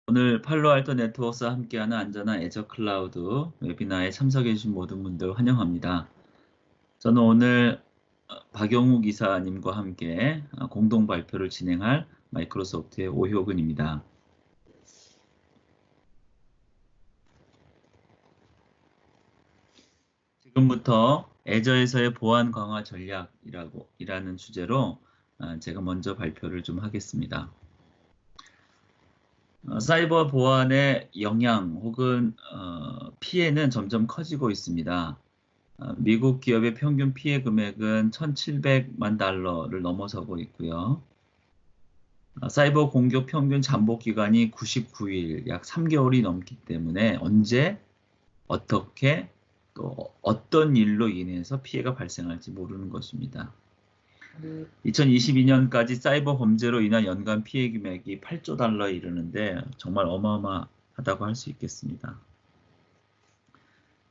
오늘 팔로알토 네트워크와 함께하는 안전한 애저 클라우드 웨비나에 참석해주신 모든 분들 환영합니다. 저는 오늘 박영욱 이사님과 함께 공동 발표를 진행할 마이크로소프트의 오효근입니다. 지금부터 애저에서의 보안 강화 전략이라는 주제로 제가 먼저 발표를 좀 하겠습니다. 사이버 보안의 영향 혹은 피해는 점점 커지고 있습니다. 미국 기업의 평균 피해 금액은 1,700만 달러를 넘어서고 있고요. 사이버 공격 평균 잠복 기간이 99일, 약 3개월이 넘기 때문에 언제, 어떻게, 또 어떤 일로 인해서 피해가 발생할지 모르는 것입니다. 2022년까지 사이버 범죄로 인한 연간 피해 금액이 8조 달러에 이르는데 정말 어마어마하다고 할 수 있겠습니다.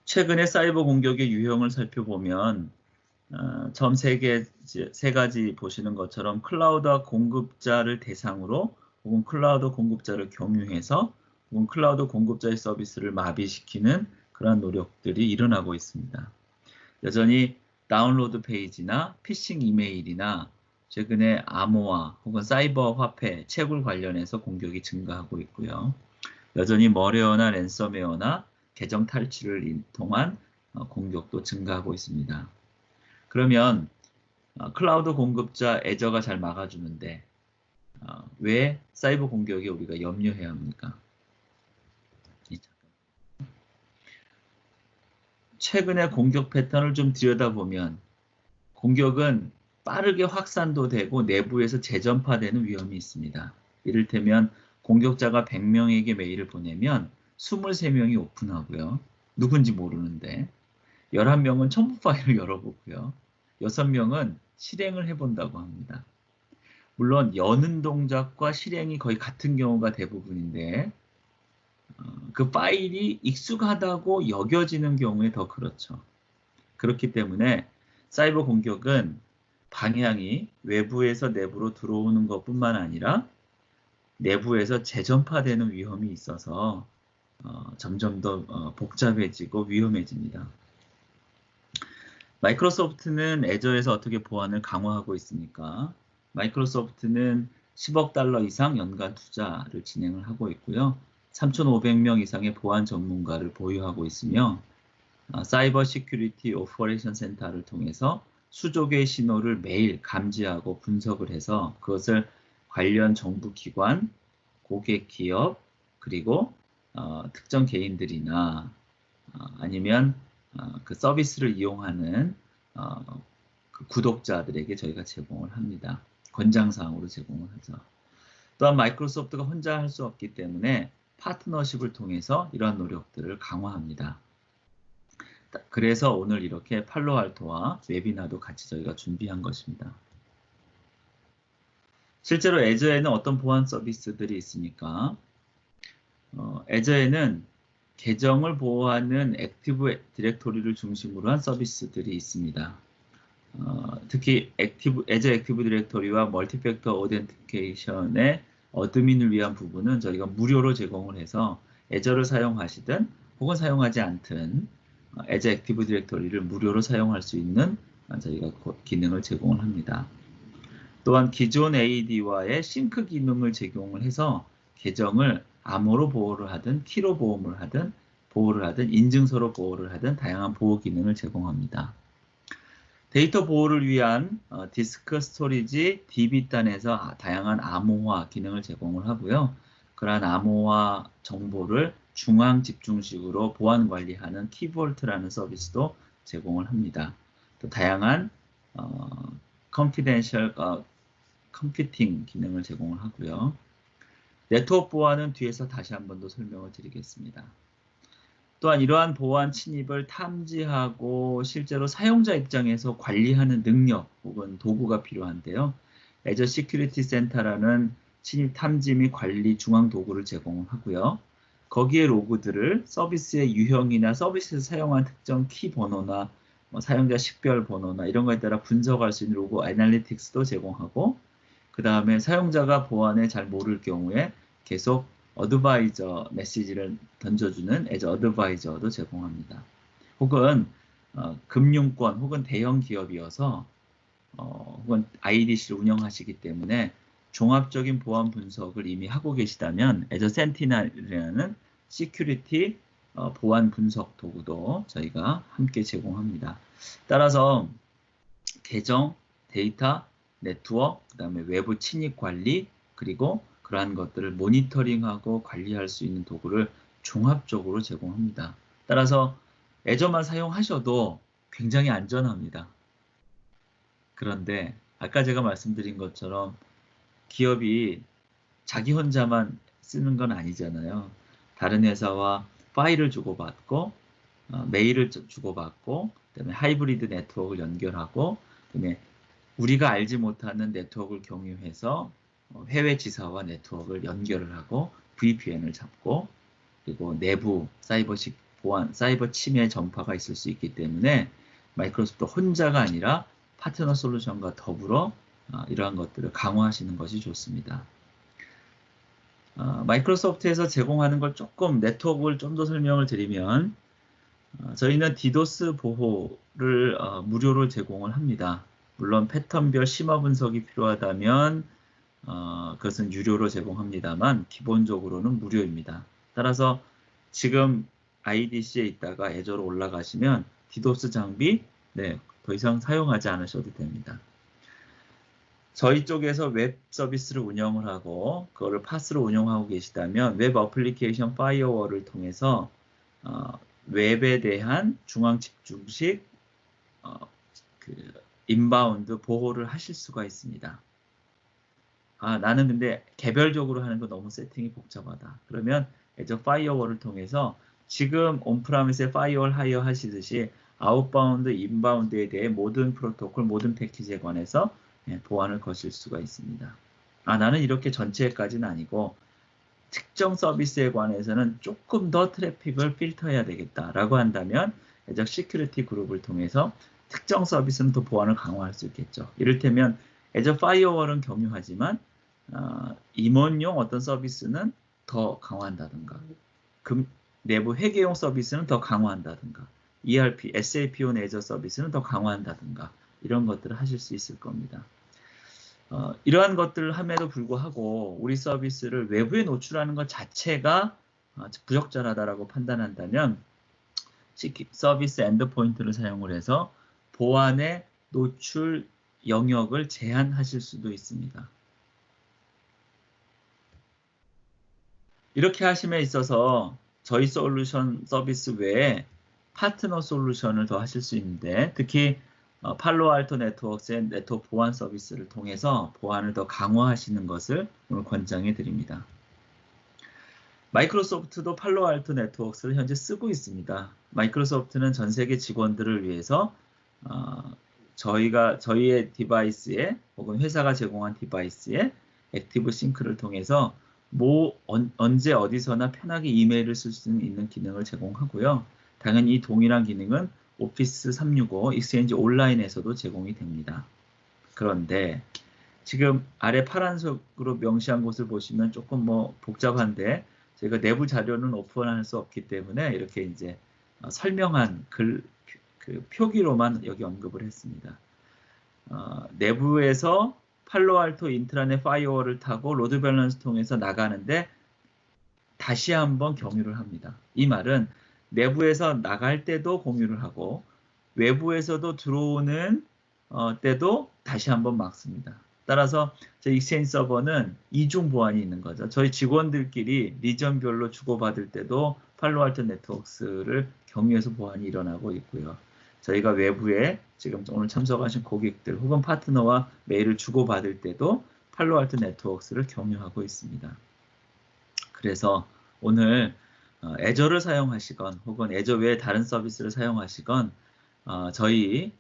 최근의 사이버 공격의 유형을 살펴보면 처음 세 가지 보시는 것처럼 클라우드 공급자를 대상으로 혹은 클라우드 공급자를 경유해서 혹은 클라우드 공급자의 서비스를 마비시키는 그러한 노력들이 일어나고 있습니다. 여전히 다운로드 페이지나 피싱 이메일이나 최근에 암호화 혹은 사이버 화폐, 채굴 관련해서 공격이 증가하고 있고요. 여전히 머레어나 랜섬웨어나 계정 탈취를 통한 공격도 증가하고 있습니다. 그러면 클라우드 공급자 애저가 잘 막아주는데 왜 사이버 공격에 우리가 염려해야 합니까? 최근의 공격 패턴을 좀 들여다보면 공격은 빠르게 확산도 되고 내부에서 재전파되는 위험이 있습니다. 이를테면 공격자가 100명에게 메일을 보내면 23명이 오픈하고요. 누군지 모르는데 11명은 첨부 파일을 열어보고요. 6명은 실행을 해본다고 합니다. 물론 여는 동작과 실행이 거의 같은 경우가 대부분인데 그 파일이 익숙하다고 여겨지는 경우에 더 그렇죠. 그렇기 때문에 사이버 공격은 방향이 외부에서 내부로 들어오는 것뿐만 아니라 내부에서 재전파되는 위험이 있어서 점점 더 복잡해지고 위험해집니다. 마이크로소프트는 애저에서 어떻게 보안을 강화하고 있습니까? 마이크로소프트는 10억 달러 이상 연간 투자를 진행을 하고 있고요. 3,500명 이상의 보안 전문가를 보유하고 있으며 사이버 시큐리티 오퍼레이션 센터를 통해서 수족의 신호를 매일 감지하고 분석을 해서 그것을 관련 정부 기관, 고객 기업, 그리고 특정 개인들이나 아니면 그 서비스를 이용하는 그 구독자들에게 저희가 제공을 합니다. 권장사항으로 제공을 하죠. 또한 마이크로소프트가 혼자 할 수 없기 때문에 파트너십을 통해서 이러한 노력들을 강화합니다. 그래서 오늘 이렇게 팔로알토와 웨비나도 같이 저희가 준비한 것입니다. 실제로 애저에는 어떤 보안 서비스들이 있습니까? 애저에는 계정을 보호하는 액티브 디렉토리를 중심으로 한 서비스들이 있습니다. 특히 애저 액티브 디렉토리와 멀티팩터 오덴티케이션의 어드민을 위한 부분은 저희가 무료로 제공을 해서 애저를 사용하시든 혹은 사용하지 않든 애저 액티브 디렉토리를 무료로 사용할 수 있는 저희가 기능을 제공을 합니다. 또한 기존 AD와의 싱크 기능을 제공을 해서 계정을 암호로 보호를 하든 키로 보호를 하든 인증서로 보호를 하든 다양한 보호 기능을 제공합니다. 데이터 보호를 위한 디스크 스토리지 DB단에서 다양한 암호화 기능을 제공을 하고요. 그러한 암호화 정보를 중앙 집중식으로 보안 관리하는 키볼트라는 서비스도 제공을 합니다. 또 다양한 confidential 컴퓨팅 기능을 제공을 하고요. 네트워크 보안은 뒤에서 다시 한 번 더 설명을 드리겠습니다. 또한 이러한 보안 침입을 탐지하고 실제로 사용자 입장에서 관리하는 능력 혹은 도구가 필요한데요. 애저 시큐리티 센터라는 침입 탐지 및 관리 중앙 도구를 제공을 하고요. 거기에 로그들을 서비스의 유형이나 서비스에서 사용한 특정 키 번호나 사용자 식별 번호나 이런 것에 따라 분석할 수 있는 로그 애널리틱스도 제공하고 그 다음에 사용자가 보안에 잘 모를 경우에 계속 어드바이저 메시지를 던져주는 as 어드바이저도 제공합니다. 혹은 금융권 혹은 대형 기업이어서 혹은 IDC를 운영하시기 때문에 종합적인 보안 분석을 이미 하고 계시다면 as sentinel이라는 시큐리티 보안 분석 도구도 저희가 함께 제공합니다. 따라서 계정, 데이터, 네트워크, 그 다음에 외부 침입 관리, 그리고 그러한 것들을 모니터링하고 관리할 수 있는 도구를 종합적으로 제공합니다. 따라서 애저만 사용하셔도 굉장히 안전합니다. 그런데 아까 제가 말씀드린 것처럼 기업이 자기 혼자만 쓰는 건 아니잖아요. 다른 회사와 파일을 주고받고 메일을 주고받고 그다음에 하이브리드 네트워크를 연결하고 그다음에 우리가 알지 못하는 네트워크를 공유해서 해외 지사와 네트워크를 연결을 하고 VPN을 잡고 그리고 내부 사이버식 보안, 사이버 침해 전파가 있을 수 있기 때문에 마이크로소프트 혼자가 아니라 파트너 솔루션과 더불어 이러한 것들을 강화하시는 것이 좋습니다. 마이크로소프트에서 제공하는 걸 조금 네트워크를 좀 더 설명을 드리면 저희는 디도스 보호를 무료로 제공을 합니다. 물론 패턴별 심화 분석이 필요하다면 그것은 유료로 제공합니다만 기본적으로는 무료입니다. 따라서 지금 IDC에 있다가 애저로 올라가시면 디도스 장비 더 이상 사용하지 않으셔도 됩니다. 저희 쪽에서 웹 서비스를 운영을 하고 그거를 파스로 운영하고 계시다면 웹 어플리케이션 파이어월을 통해서 웹에 대한 중앙 집중식 인바운드 보호를 하실 수가 있습니다. 나는 근데 개별적으로 하는 거 너무 세팅이 복잡하다. 그러면 애저 파이어월을 통해서 지금 온프라미스에 파이어월 하이어 하시듯이 아웃바운드, 인바운드에 대해 모든 프로토콜, 모든 패키지에 관해서 보안을 거실 수가 있습니다. 나는 이렇게 전체까지는 아니고 특정 서비스에 관해서는 조금 더 트래픽을 필터해야 되겠다라고 한다면 애저 시큐리티 그룹을 통해서 특정 서비스는 더 보안을 강화할 수 있겠죠. 이를테면 애저 파이어월은 경유하지만 임원용 어떤 서비스는 더 강화한다든가 내부 회계용 서비스는 더 강화한다든가 ERP, SAP-온 애저 서비스는 더 강화한다든가 이런 것들을 하실 수 있을 겁니다. 이러한 것들을 함에도 불구하고 우리 서비스를 외부에 노출하는 것 자체가 부적절하다라고 판단한다면 서비스 엔드포인트를 사용을 해서 보안의 노출 영역을 제한하실 수도 있습니다. 이렇게 하심에 있어서 저희 솔루션 서비스 외에 파트너 솔루션을 더 하실 수 있는데 특히 팔로알토 네트워크의 네트워크 보안 서비스를 통해서 보안을 더 강화하시는 것을 오늘 권장해 드립니다. 마이크로소프트도 팔로알토 네트워크를 현재 쓰고 있습니다. 마이크로소프트는 전 세계 직원들을 위해서 저희의 디바이스에 혹은 회사가 제공한 디바이스에 액티브 싱크를 통해서 언제 어디서나 편하게 이메일을 쓸 수 있는 기능을 제공하고요. 당연히 이 동일한 기능은 오피스 365 익스체인지 온라인에서도 제공이 됩니다. 그런데 지금 아래 파란색으로 명시한 곳을 보시면 조금 복잡한데 저희가 내부 자료는 오픈할 수 없기 때문에 이렇게 이제 설명한 글 표기로만 여기 언급을 했습니다. 내부에서 팔로알토 인트라넷 파이어월을 타고 로드 밸런스 통해서 나가는데 다시 한번 경유를 합니다. 이 말은 내부에서 나갈 때도 공유를 하고 외부에서도 들어오는 때도 다시 한번 막습니다. 따라서 저희 익스체인지 서버는 이중 보안이 있는 거죠. 저희 직원들끼리 리전별로 주고받을 때도 팔로알토 네트워크를 경유해서 보안이 일어나고 있고요. 저희가 외부에 지금 오늘 참석하신 고객들 혹은 파트너와 메일을 주고받을 때도 팔로알토 네트워크를 경유하고 있습니다. 그래서 오늘 애저를 사용하시건 혹은 애저 외에 다른 서비스를 사용하시건 저희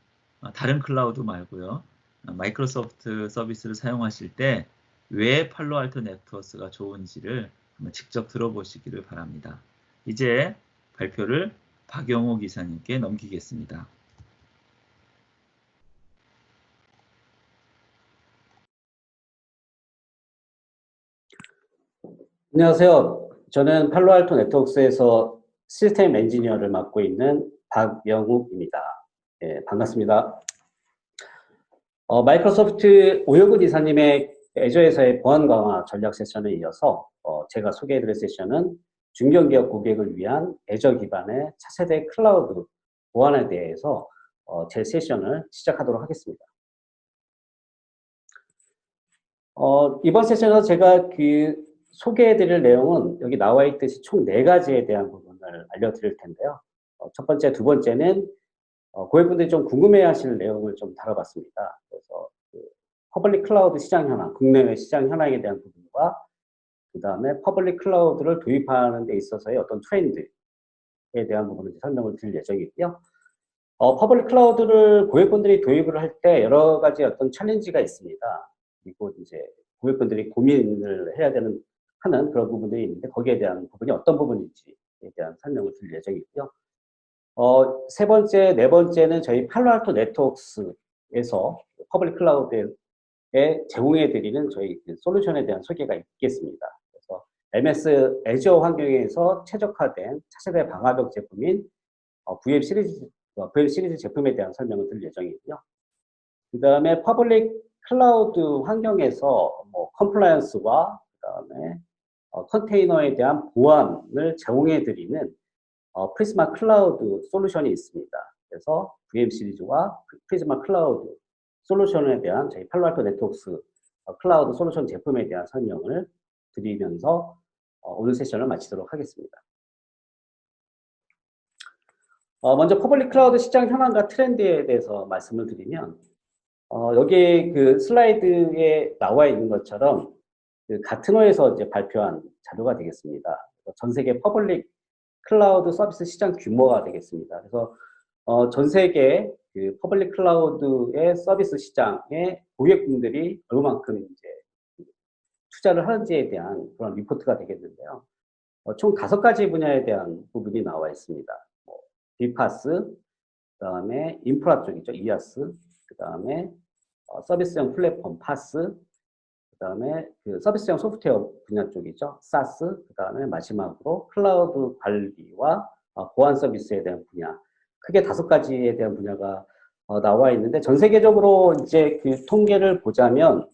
다른 클라우드 말고요. 마이크로소프트 서비스를 사용하실 때 왜 팔로알토 네트워크가 좋은지를 한번 직접 들어보시기를 바랍니다. 이제 발표를 박영호 기사님께 넘기겠습니다. 안녕하세요. 저는 팔로알토 네트워크스에서 시스템 엔지니어를 맡고 있는 박영욱입니다. 예, 반갑습니다. 마이크로소프트 오영근 이사님의 애저에서의 보안 강화 전략 세션에 이어서 제가 소개해드릴 세션은 중견기업 고객을 위한 애저 기반의 차세대 클라우드 보안에 대해서 제 세션을 시작하도록 하겠습니다. 이번 세션에서 제가 소개해드릴 내용은 여기 나와 있듯이 총 4가지에 대한 부분을 알려드릴 텐데요. 첫 번째, 두 번째는 고객분들이 좀 궁금해하실 내용을 좀 다뤄봤습니다. 그래서 퍼블릭 클라우드 시장 현황, 국내외 시장 현황에 대한 부분과 그 다음에 퍼블릭 클라우드를 도입하는 데 있어서의 어떤 트렌드에 대한 부분을 설명을 드릴 예정이고요. 퍼블릭 클라우드를 고객분들이 도입을 할 때 여러 가지 어떤 챌린지가 있습니다. 그리고 이제 고객분들이 고민을 해야 하는 그런 부분들이 있는데 거기에 대한 부분이 어떤 부분인지에 대한 설명을 드릴 예정이고요. 세 번째, 네 번째는 저희 팔로알토 네트워크스에서 퍼블릭 클라우드에 제공해드리는 저희 솔루션에 대한 소개가 있겠습니다. 그래서 MS 애저 환경에서 최적화된 차세대 방화벽 제품인 VM 시리즈 제품에 대한 설명을 드릴 예정이고요. 그 다음에 퍼블릭 클라우드 환경에서 컴플라이언스와 그 다음에 컨테이너에 대한 보안을 제공해드리는 프리즈마 클라우드 솔루션이 있습니다. 그래서 VM 시리즈와 프리즈마 클라우드 솔루션에 대한 저희 팔로알토 네트워크스 클라우드 솔루션 제품에 대한 설명을 드리면서 오늘 세션을 마치도록 하겠습니다. 먼저 퍼블릭 클라우드 시장 현황과 트렌드에 대해서 말씀을 드리면 여기 슬라이드에 나와 있는 것처럼 가트너에서 이제 발표한 자료가 되겠습니다. 전 세계 퍼블릭 클라우드 서비스 시장 규모가 되겠습니다. 그래서 전 세계 퍼블릭 클라우드의 서비스 시장에 고객분들이 얼마만큼 이제 투자를 하는지에 대한 그런 리포트가 되겠는데요. 총 5가지 분야에 대한 부분이 나와 있습니다. 비파스, 그 다음에 인프라 쪽이죠, 이아스, 그 다음에 서비스형 플랫폼 파스, 그 다음에 서비스형 소프트웨어 분야 쪽이죠, 사스, 그 다음에 마지막으로 클라우드 관리와 보안 서비스에 대한 분야, 크게 5가지에 대한 분야가 나와 있는데 전 세계적으로 이제 통계를 보자면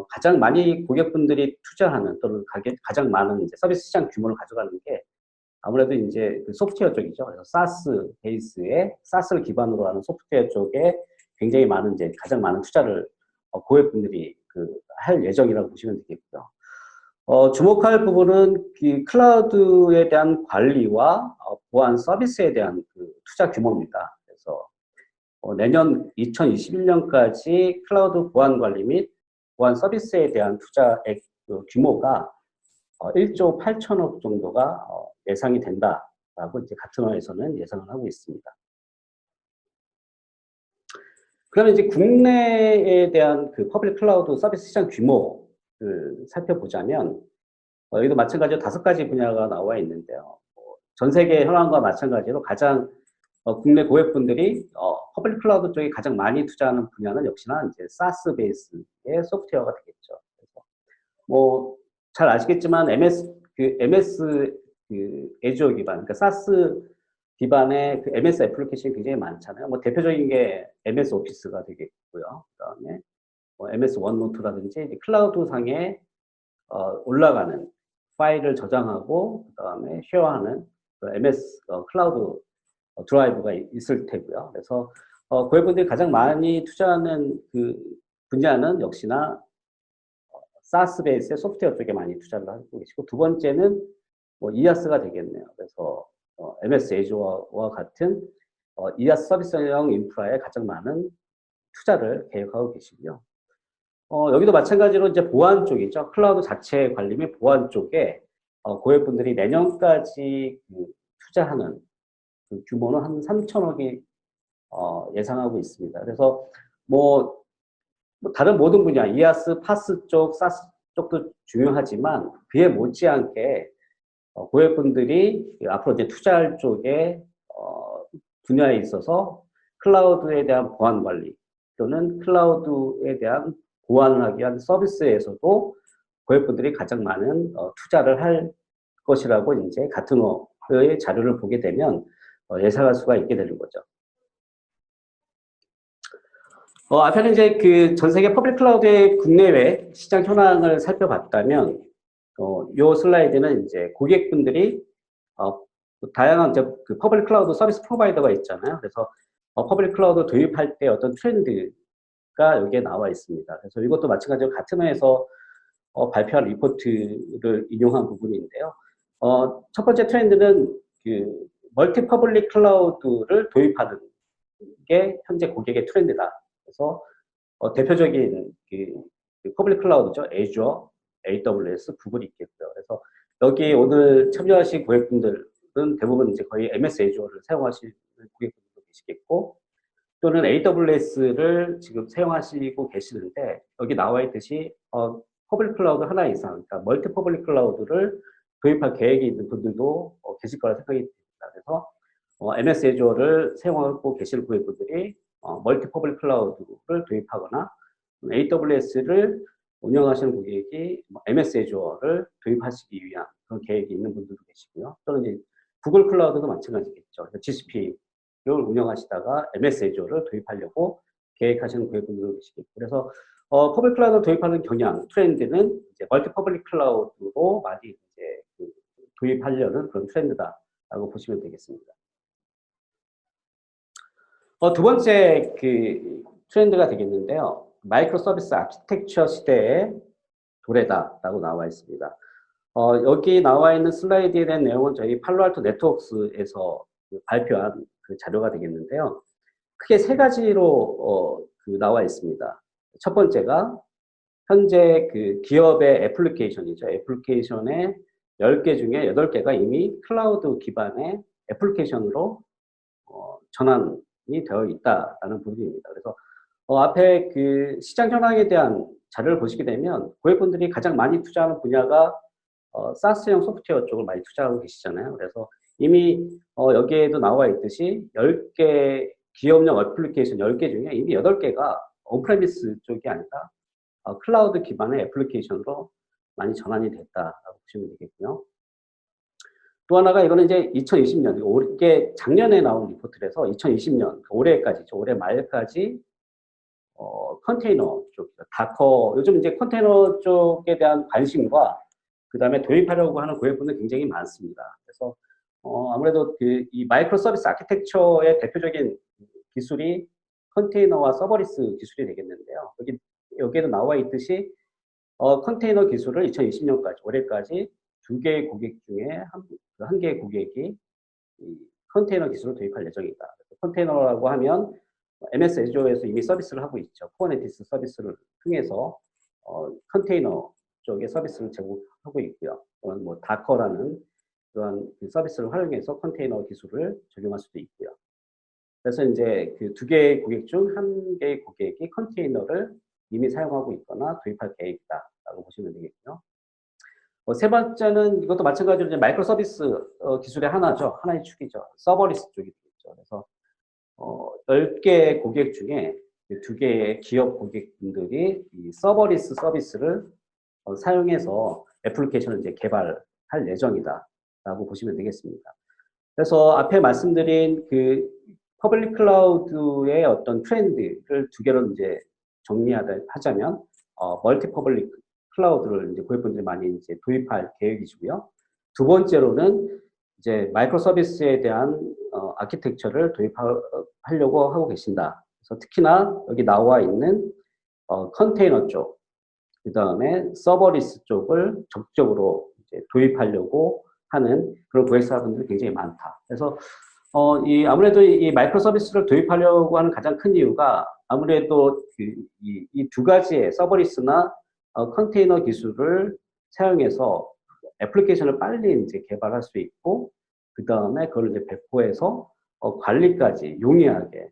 가장 많이 고객분들이 투자하는 또는 가장 많은 이제 서비스 시장 규모를 가져가는 게 아무래도 이제 소프트웨어 쪽이죠. 그래서 사스 베이스의 사스를 기반으로 하는 소프트웨어 쪽에 굉장히 많은 이제 가장 많은 투자를 고객분들이 할 예정이라고 보시면 되겠고요. 주목할 부분은 클라우드에 대한 관리와 보안 서비스에 대한 투자 규모입니다. 그래서 내년 2021년까지 클라우드 보안 관리 및 보안 서비스에 대한 투자액 규모가 1조 8천억 정도가 예상이 된다라고 이제 가트너에서는 예상을 하고 있습니다. 그러면 이제 국내에 대한 퍼블릭 클라우드 서비스 시장 규모를 살펴보자면 여기도 마찬가지로 5가지 분야가 나와 있는데요. 전 세계 현황과 마찬가지로 가장 국내 고객분들이 퍼블릭 클라우드 쪽에 가장 많이 투자하는 분야는 역시나 이제 사스 베이스의 소프트웨어가 되겠죠. 그래서 잘 아시겠지만 MS 애저 기반, 그러니까 사스 기반의 MS 애플리케이션이 굉장히 많잖아요. 대표적인 게 MS 오피스가 되겠고요. 그다음에 MS 원노트라든지 클라우드 상에 올라가는 파일을 저장하고 그다음에 쉐어하는 MS 클라우드 드라이브가 있을 테고요. 그래서 고객분들이 가장 많이 투자하는 분야는 역시나 사스 베이스의 소프트웨어 쪽에 많이 투자를 하고 계시고, 두 번째는 이아스가 되겠네요. 그래서 MS 애저와 같은 이아스 서비스형 인프라에 가장 많은 투자를 계획하고 계시고요. 여기도 마찬가지로 이제 보안 쪽이죠. 클라우드 자체 관리 및 보안 쪽에 고객분들이 내년까지 투자하는 규모는 한 3천억이 예상하고 있습니다. 그래서 다른 모든 분야, 이아스, 파스 쪽, 사스 쪽도 중요하지만 그에 못지않게 고객분들이 앞으로 이제 투자할 쪽에 분야에 있어서 클라우드에 대한 보안 관리 또는 클라우드에 대한 보안을 하기 위한 서비스에서도 고객분들이 가장 많은 투자를 할 것이라고 이제 가트너의 자료를 보게 되면 예상할 수가 있게 되는 거죠. 앞에는 이제 그 전 세계 퍼블릭 클라우드의 국내외 시장 현황을 살펴봤다면, 요 슬라이드는 이제 고객분들이, 다양한 이제 그 퍼블릭 클라우드 서비스 프로바이더가 있잖아요. 그래서, 퍼블릭 클라우드 도입할 때 어떤 트렌드가 여기에 나와 있습니다. 그래서 이것도 마찬가지로 가트너에서 발표한 리포트를 인용한 부분인데요. 첫 번째 트렌드는 그 멀티 퍼블릭 클라우드를 도입하는 게 현재 고객의 트렌드다. 그래서 대표적인 그 퍼블릭 클라우드죠. 애주어, AWS, 구글이 있겠고요. 그래서 여기 오늘 참여하신 고객분들은 대부분 이제 거의 MS 애주어를 사용하시는 고객분들도 계시겠고, 또는 AWS를 지금 사용하시고 계시는데, 여기 나와 있듯이 퍼블릭 클라우드 하나 이상, 그러니까 멀티 퍼블릭 클라우드를 도입할 계획이 있는 분들도 계실 거라 생각이 듭니다. 그래서 MS 애주어를 사용하고 계실 고객분들이 멀티 퍼블릭 클라우드를 도입하거나 AWS를 운영하시는 고객이 MS 애주어를 도입하시기 위한 그런 계획이 있는 분들도 계시고요. 또는 이제 구글 클라우드도 마찬가지겠죠. GCP를 운영하시다가 MS 애주어를 도입하려고 계획하시는 고객분들도 계시겠고, 그래서 퍼블릭 클라우드 도입하는 경향, 트렌드는 이제 멀티 퍼블릭 클라우드로 많이 이제 도입하려는 그런 트렌드다라고 보시면 되겠습니다. 두 번째 그 트렌드가 되겠는데요. 마이크로 서비스 아키텍처 시대의 도래다라고 나와 있습니다. 여기 나와 있는 슬라이드에 대한 내용은 저희 팔로알토 네트워크스에서 발표한 그 자료가 되겠는데요. 크게 세 가지로 나와 있습니다. 첫 번째가 현재 그 기업의 애플리케이션이죠. 애플리케이션의 10개 중에 8개가 이미 클라우드 기반의 애플리케이션으로 전환이 되어 있다라는 부분입니다. 그래서 앞에 그 시장 현황에 대한 자료를 보시게 되면 고객분들이 가장 많이 투자하는 분야가 사스형 소프트웨어 쪽을 많이 투자하고 계시잖아요. 그래서 이미 여기에도 나와 있듯이 10개 기업용 애플리케이션 10개 중에 이미 8개가 온프레미스 쪽이 아니라 클라우드 기반의 애플리케이션으로 많이 전환이 됐다라고 보시면 되겠고요. 또 하나가 이거는 이제 2020년, 이게 작년에 나온 리포트라서 2020년, 올해까지죠. 올해 말까지 컨테이너 쪽, 다커, 요즘 이제 컨테이너 쪽에 대한 관심과 그 다음에 도입하려고 하는 고객분들 굉장히 많습니다. 그래서 아무래도 이 마이크로 서비스 아키텍처의 대표적인 기술이 컨테이너와 서버리스 기술이 되겠는데요. 여기에도 나와 있듯이 컨테이너 기술을 2020년까지, 올해까지 2개의 고객 중에 한 개의 고객이 이 컨테이너 기술을 도입할 예정이다. 컨테이너라고 하면 MS 애주어에서 이미 서비스를 하고 있죠. 쿠버네티스 서비스를 통해서 컨테이너 쪽의 서비스를 제공하고 있고요. 또는 뭐 다커라는 그런 그 서비스를 활용해서 컨테이너 기술을 적용할 수도 있고요. 그래서 이제 그 2개의 고객 중 1개의 고객이 컨테이너를 이미 사용하고 있거나 도입할 계획이다라고 보시면 되겠고요. 세 번째는 이것도 마찬가지로 이제 마이크로 서비스 기술의 하나죠. 하나의 축이죠. 서버리스 쪽이 되겠죠. 그래서 10개의 고객 중에 2개의 기업 고객분들이 이 서버리스 서비스를 사용해서 애플리케이션을 이제 개발할 예정이다라고 보시면 되겠습니다. 그래서 앞에 말씀드린 그 퍼블릭 클라우드의 어떤 트렌드를 2개로 이제 정리하자면 멀티 퍼블릭 클라우드를 이제 고객분들이 많이 이제 도입할 계획이시고요. 두 번째로는 이제 마이크로 서비스에 대한 아키텍처를 도입하려고 하고 계신다. 그래서 특히나 여기 나와 있는 컨테이너 쪽, 그 다음에 서버리스 쪽을 적극적으로 이제 도입하려고 하는 그런 고객사분들이 굉장히 많다. 그래서 아무래도 이 마이크로 서비스를 도입하려고 하는 가장 큰 이유가 아무래도 이 2가지의 서버리스나 컨테이너 기술을 사용해서 애플리케이션을 빨리 이제 개발할 수 있고, 그 다음에 그걸 이제 배포해서 관리까지 용이하게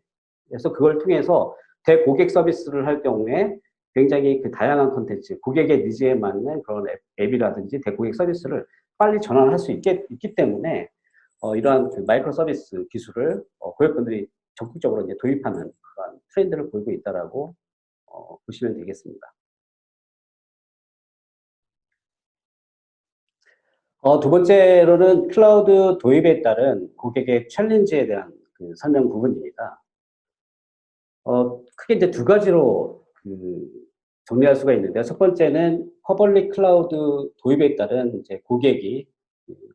해서 그걸 통해서 대고객 서비스를 할 경우에 굉장히 그 다양한 콘텐츠, 고객의 니즈에 맞는 그런 앱이라든지 대고객 서비스를 빨리 전환할 수 있기 때문에 이러한 그 마이크로 서비스 기술을 고객분들이 적극적으로 이제 도입하는 그런 트렌드를 보이고 있다라고 보시면 되겠습니다. 두 번째로는 클라우드 도입에 따른 고객의 챌린지에 대한 그 설명 부분입니다. 크게 이제 두 가지로 정리할 수가 있는데요. 첫 번째는 퍼블릭 클라우드 도입에 따른 이제 고객이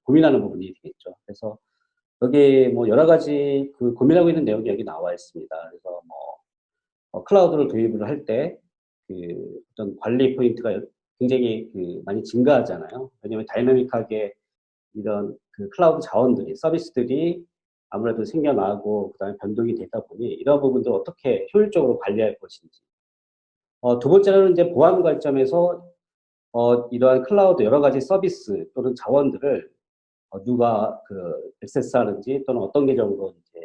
고민하는 부분이 되겠죠. 그래서 여기 뭐 여러 가지 고민하고 있는 내용이 여기 나와 있습니다. 그래서 뭐 클라우드를 도입을 할 때 어떤 관리 포인트가 굉장히 많이 증가하잖아요. 왜냐하면 다이나믹하게 이런 클라우드 자원들이 서비스들이 아무래도 생겨나고 그다음에 변동이 되다 보니 이런 부분들을 어떻게 효율적으로 관리할 것인지. 두 번째로는 이제 보안 관점에서 이러한 클라우드 여러 가지 서비스 또는 자원들을 누가 액세스하는지 또는 어떤 계정으로 이제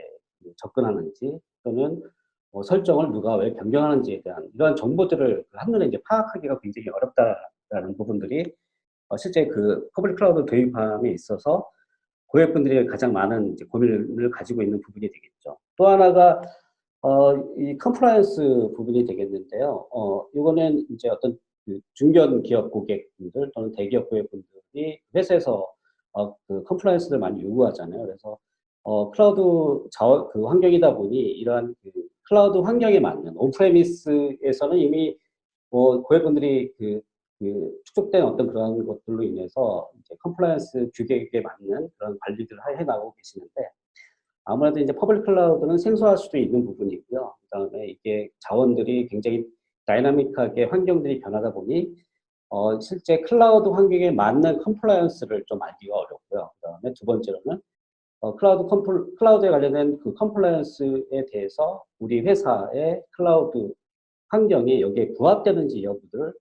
접근하는지 또는 설정을 누가 왜 변경하는지에 대한 이러한 정보들을 한눈에 이제 파악하기가 굉장히 어렵다라는 부분들이 실제 퍼블릭 클라우드 도입함에 있어서 고객분들이 가장 많은 이제 고민을 가지고 있는 부분이 되겠죠. 또 하나가 이 컴플라이언스 부분이 되겠는데요. 이거는 이제 어떤 중견 기업 고객분들 또는 대기업 고객분들이 회사에서 컴플라이언스를 많이 요구하잖아요. 그래서 클라우드 환경이다 보니 이러한 클라우드 환경에 맞는 온프레미스에서는 이미 뭐 고객분들이 축적된 어떤 그런 것들로 인해서 이제 컴플라이언스 규격에 맞는 그런 관리들을 해 나가고 계시는데 아무래도 이제 퍼블릭 클라우드는 생소할 수도 있는 부분이고요. 그다음에 이게 자원들이 굉장히 다이나믹하게 환경들이 변하다 보니 실제 클라우드 환경에 맞는 컴플라이언스를 좀 알기가 어렵고요. 그다음에 두 번째로는 클라우드에 관련된 컴플라이언스에 대해서 우리 회사의 클라우드 환경이 여기에 부합되는지 여부들을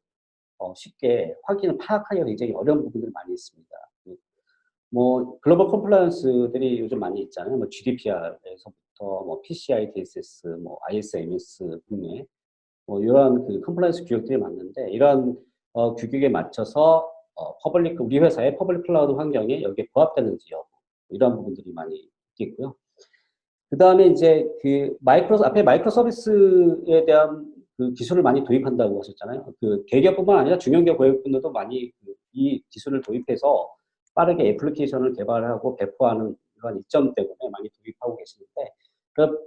쉽게 파악하기가 굉장히 어려운 부분들이 많이 있습니다. 뭐 글로벌 컴플라이언스들이 요즘 많이 있잖아요. 뭐 GDPR에서부터 뭐 PCI DSS, 뭐 ISMS 분야 뭐 이러한 컴플라이언스 규격들이 많은데 이러한 규격에 맞춰서 우리 회사의 퍼블릭 클라우드 환경에 여기에 부합되는지 여부 이러한 부분들이 많이 있겠고요. 그 다음에 이제 앞에 마이크로 서비스에 대한 기술을 많이 도입한다고 하셨잖아요. 대기업뿐만 아니라 중견기업 고객분들도 많이 이 기술을 도입해서 빠르게 애플리케이션을 개발하고 배포하는 그런 이점 때문에 많이 도입하고 계시는데,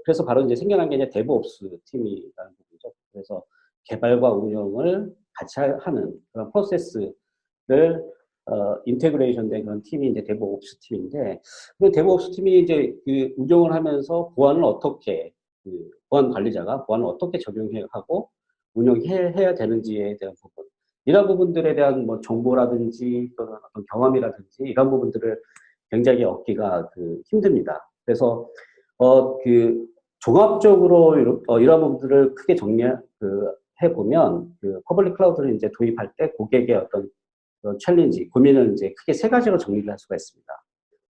그래서 바로 이제 생겨난 게 이제 데브옵스 팀이라는 부분이죠. 그래서 개발과 운영을 같이 하는 그런 프로세스를 인테그레이션 된 그런 팀이 이제 데브옵스 팀인데, 그 데브옵스 팀이 이제 운영을 하면서 보안 관리자가 보안을 어떻게 적용해 하고 운영해야 되는지에 대한 부분, 이런 부분들에 대한 뭐 정보라든지 또는 어떤 경험이라든지 이런 부분들을 굉장히 얻기가 힘듭니다. 그래서 종합적으로 이런 부분들을 크게 해보면 퍼블릭 클라우드를 이제 도입할 때 고객의 어떤 챌린지, 고민을 이제 크게 세 가지로 정리를 할 수가 있습니다.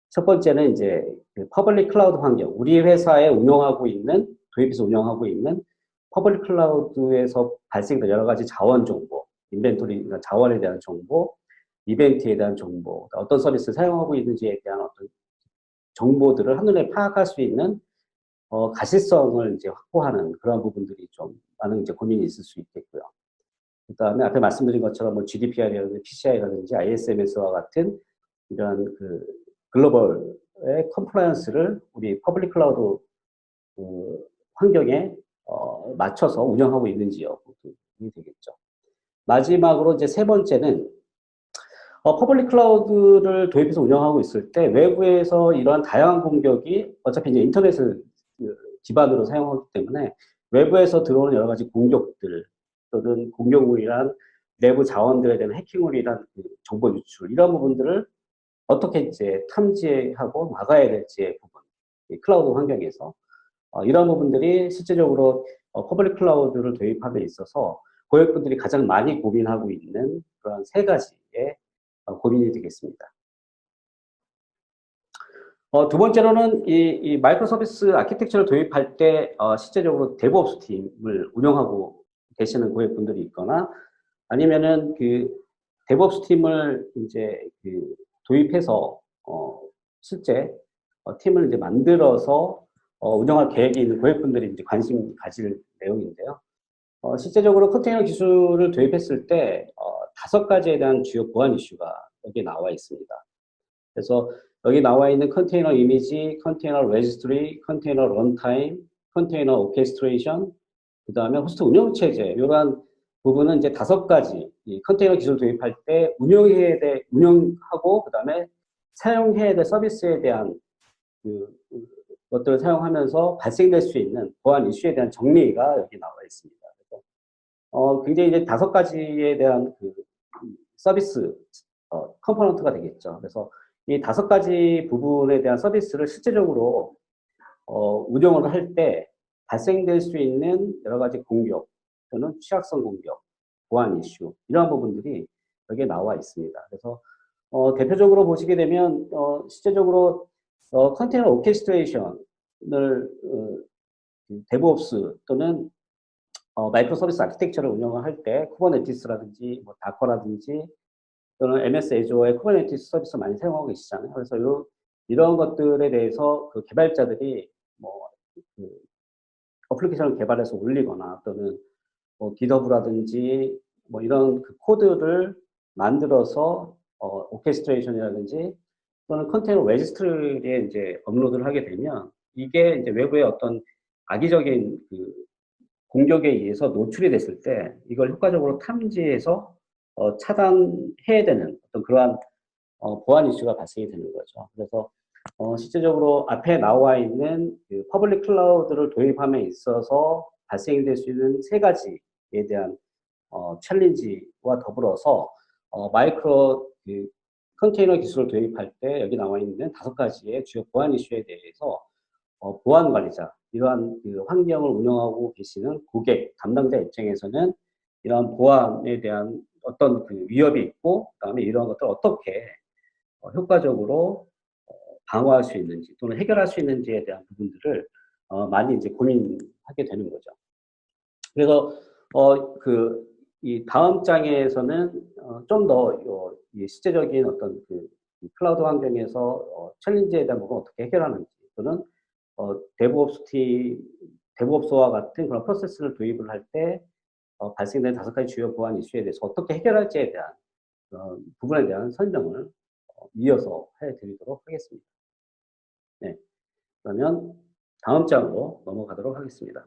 첫 번째는 이제 퍼블릭 클라우드 환경, 우리 회사에 도입해서 운영하고 있는 퍼블릭 클라우드에서 발생된 여러 가지 자원 정보, 인벤토리나 자원에 대한 정보, 이벤트에 대한 정보, 어떤 서비스를 사용하고 있는지에 대한 어떤 정보들을 한눈에 파악할 수 있는 가시성을 이제 확보하는 그런 부분들이 좀 많은 이제 고민이 있을 수 있겠고요. 그다음에 앞에 말씀드린 것처럼 뭐 GDPR이라든지 PCI라든지 ISMS와 같은 이런 글로벌의 컴플라이언스를 우리 퍼블릭 클라우드 환경에 맞춰서 운영하고 있는지 여부이 되겠죠. 마지막으로 이제 세 번째는 퍼블릭 클라우드를 도입해서 운영하고 있을 때 외부에서 이러한 다양한 공격이 어차피 이제 인터넷을 기반으로 사용하기 때문에 외부에서 들어오는 여러 가지 공격들 또는 공격물이란 내부 자원들에 대한 해킹물이란 정보 유출 이런 부분들을 어떻게 이제 탐지하고 막아야 될지의 부분, 클라우드 환경에서 이런 부분들이 실제적으로 퍼블릭 클라우드를 도입함에 있어서 고객분들이 가장 많이 고민하고 있는 그런 세 가지의 고민이 되겠습니다. 두 번째로는 이 마이크로 서비스 아키텍처를 도입할 때 실제적으로 데브옵스 팀을 운영하고 계시는 고객분들이 있거나 아니면은 데브옵스 팀을 이제 도입해서 실제 팀을 이제 만들어서 운영할 계획이 있는 고객분들이 이제 관심 가질 내용인데요. 실제적으로 컨테이너 기술을 도입했을 때 5가지에 대한 주요 보안 이슈가 여기에 나와 있습니다. 그래서 여기 나와 있는 컨테이너 이미지, 컨테이너 레지스트리, 컨테이너 런타임, 컨테이너 오케스트레이션, 그 다음에 호스트 운영 체제, 이러한 부분은 이제 5가지 이 컨테이너 기술 도입할 때 운영하고 그 다음에 사용해야 될 서비스에 대한 그 것들을 사용하면서 발생될 수 있는 보안 이슈에 대한 정리가 여기 나와 있습니다. 그래서 굉장히 이제 5가지에 대한 그 서비스 컴포넌트가 되겠죠. 그래서 이 5가지 부분에 대한 서비스를 실제적으로 운영을 할 때 발생될 수 있는 여러 가지 공격 또는 취약성 공격, 보안 이슈 이러한 부분들이 여기에 나와 있습니다. 그래서 대표적으로 보시게 되면 실제적으로 컨테이너 오케스트레이션을 데브옵스 또는 마이크로 서비스 아키텍처를 운영을 할 때 쿠버네티스라든지 뭐 다커라든지 또는 MS 애주어의 쿠버네티스 서비스 많이 사용하고 계시잖아요. 그래서 이런 것들에 대해서 그 개발자들이 뭐 그 어플리케이션을 개발해서 올리거나 또는 뭐 GitHub라든지 뭐 이런 그 코드를 만들어서 오케스트레이션이라든지 또는 컨테이너 레지스트리에 이제 업로드를 하게 되면 이게 이제 외부의 어떤 악의적인 그 공격에 의해서 노출이 됐을 때 이걸 효과적으로 탐지해서 차단해야 되는 어떤 그러한 보안 이슈가 발생이 되는 거죠. 그래서 실제적으로 앞에 나와 있는 그 퍼블릭 클라우드를 도입함에 있어서 발생될 수 있는 3가지에 대한 챌린지와 더불어서 마이크로 그 컨테이너 기술을 도입할 때 여기 나와 있는 5가지의 주요 보안 이슈에 대해서 보안 관리자, 이러한 그 환경을 운영하고 계시는 고객, 담당자 입장에서는 이러한 보안에 대한 어떤 그 위협이 있고, 그다음에 이러한 것들을 어떻게 효과적으로 방어할 수 있는지 또는 해결할 수 있는지에 대한 부분들을 많이 이제 고민하게 되는 거죠. 그래서 이 다음 장에서는 좀 더 실제적인 어떤 그 클라우드 환경에서 챌린지에 대한 부분을 어떻게 해결하는지 또는 데브옵스와 같은 그런 프로세스를 도입을 할 때 발생된 5가지 주요 보안 이슈에 대해서 어떻게 해결할지에 대한 부분에 대한 설명을 이어서 해드리도록 하겠습니다. 네, 그러면 다음 장으로 넘어가도록 하겠습니다.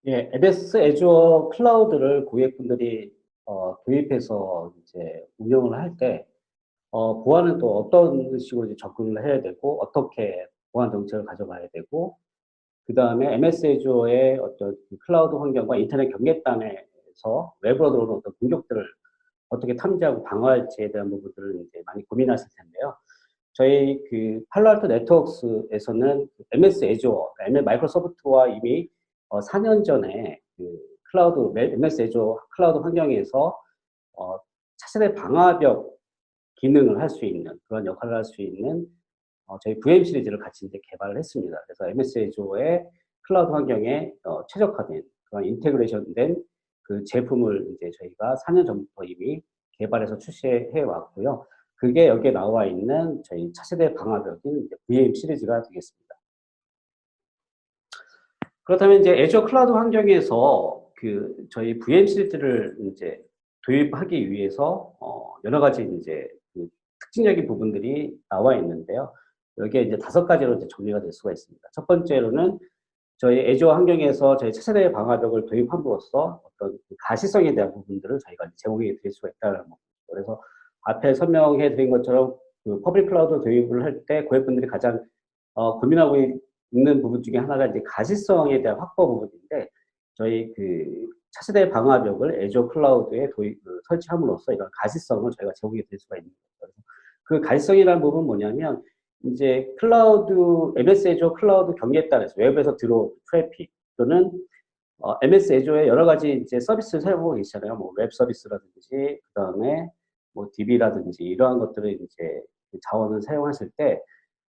예, AWS 애주어 클라우드를 고객분들이 도입해서 이제 운영을 할 때 보안은 또 어떤 식으로 이제 접근을 해야 되고 어떻게 보안 정책을 가져가야 되고 그 다음에 MS 애주어의 어떤 클라우드 환경과 인터넷 경계단에서 외부로 들어오는 어떤 공격들을 어떻게 탐지하고 방어할지에 대한 부분들을 이제 많이 고민하실 텐데요. 저희 그 팔로알토 네트워크스에서는 MS 애주어, 마이크로소프트와 이미 4년 전에 그 클라우드, MS 애주어 클라우드 환경에서 차세대 방화벽 기능을 할 수 있는 그런 역할을 할 수 있는 저희 VM 시리즈를 같이 이제 개발을 했습니다. 그래서 MS 애주어의 클라우드 환경에 최적화된 그런 인테그레이션된 그 제품을 이제 저희가 4년 전부터 이미 개발해서 출시해 왔고요. 그게 여기에 나와 있는 저희 차세대 방화벽인 VM 시리즈가 되겠습니다. 그렇다면 이제 애주어 클라우드 환경에서 그 저희 VM 시리즈를 이제 도입하기 위해서 여러 가지 이제 그 특징적인 부분들이 나와 있는데요. 여기에 이제 5가지로 이제 정리가 될 수가 있습니다. 첫 번째로는 저희 애주어 환경에서 저희 차세대 방화벽을 도입함으로써 어떤 그 가시성에 대한 부분들을 저희가 제공해 드릴 수가 있다는 겁니다. 그래서 앞에 설명해 드린 것처럼 그 퍼블릭 클라우드 도입을 할 때 고객분들이 가장 고민하고 있는 부분 중에 하나가 이제 가시성에 대한 확보 부분인데 저희 그 차세대 방화벽을 애주어 클라우드에 설치함으로써 이런 가시성을 저희가 제공해 드릴 수가 있는 거죠. 그 가시성이라는 부분은 뭐냐면 이제 MS 애주어 클라우드 경계에 따라서 외부에서 들어온 트래픽 또는 MS 애주어의 여러 가지 이제 서비스를 사용하고 계시잖아요. 뭐 웹 서비스라든지 그다음에 뭐 DB라든지 이러한 것들을 이제 자원을 사용하실 때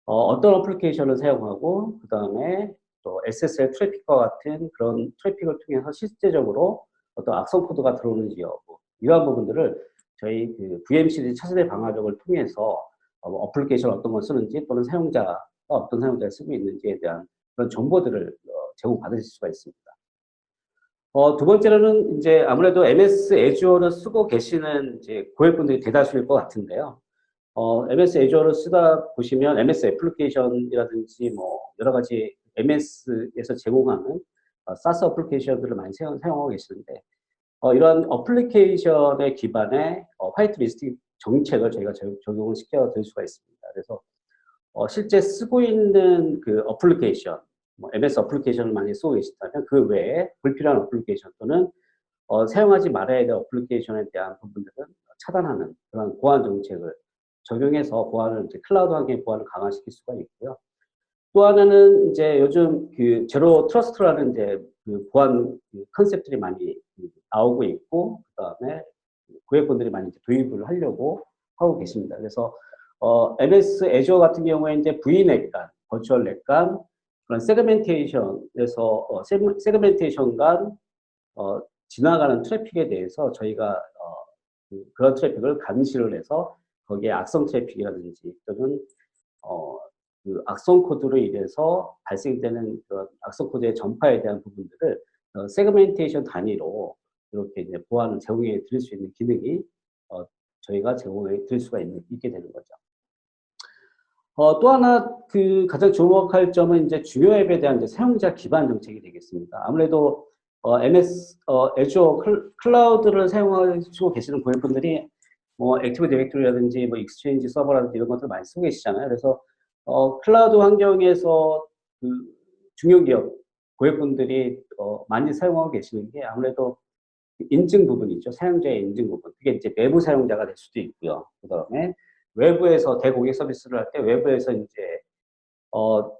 어떤 어플리케이션을 사용하고 그다음에 또 SSL 트래픽과 같은 그런 트래픽을 통해서 실제적으로 어떤 악성 코드가 들어오는지 여부 이러한 부분들을 저희 그 VM 시리즈 차세대 방화벽을 통해서 어플리케이션 어떤 걸 쓰는지 또는 사용자가 어떤 사용자를 쓰고 있는지에 대한 그런 정보들을 제공받으실 수가 있습니다. 두 번째로는 이제 아무래도 MS 애주어를 쓰고 계시는 이제 고객분들이 대다수일 것 같은데요. MS 애주어를 쓰다 보시면 MS 애플리케이션이라든지 뭐 여러 가지 MS에서 제공하는 사스 애플리케이션들을 많이 사용하고 계시는데 이런 어플리케이션의 기반의 화이트 리스팅 정책을 저희가 적용을 시켜 드릴 수가 있습니다. 그래서 실제 쓰고 있는 그 어플리케이션, 뭐 MS 어플리케이션을 많이 쓰고 계시다면 그 외에 불필요한 어플리케이션 또는 사용하지 말아야 될 어플리케이션에 대한 부분들은 차단하는 그런 보안 정책을 적용해서 보안을 이제 클라우드 환경의 보안을 강화시킬 수가 있고요. 또 하나는 이제 요즘 그 제로 트러스트라는 이제 그 보안 컨셉들이 많이 나오고 있고 그다음에 고객분들이 많이 도입을 하려고 하고 계십니다. 그래서 MS 애주어 같은 경우에 이제 VNet간, 버추얼 넷간 그런 세그멘테이션에서 세그멘테이션 간 지나가는 트래픽에 대해서 저희가 그런 트래픽을 감시를 해서 거기에 악성 트래픽이라든지 또는 그 악성 코드로 인해서 발생되는 그런 악성 코드의 전파에 대한 부분들을 세그멘테이션 단위로 이렇게 이제 보안을 제공해 드릴 수 있는 기능이 저희가 제공해 드릴 수가 있게 되는 거죠. 또 하나 그 가장 주목할 점은 이제 중요 앱에 대한 이제 사용자 기반 정책이 되겠습니다. 아무래도 MS 애주어 클라우드를 사용하시고 계시는 고객분들이 뭐 액티브 디렉토리라든지 뭐 익스체인지 서버라든지 이런 것들 많이 쓰고 계시잖아요. 그래서 클라우드 환경에서 그 중요기업 고객분들이 많이 사용하고 계시는 게 아무래도 인증 부분이죠. 사용자의 인증 부분. 그게 이제 내부 사용자가 될 수도 있고요. 그 다음에 외부에서 대고객 서비스를 할 때 외부에서 이제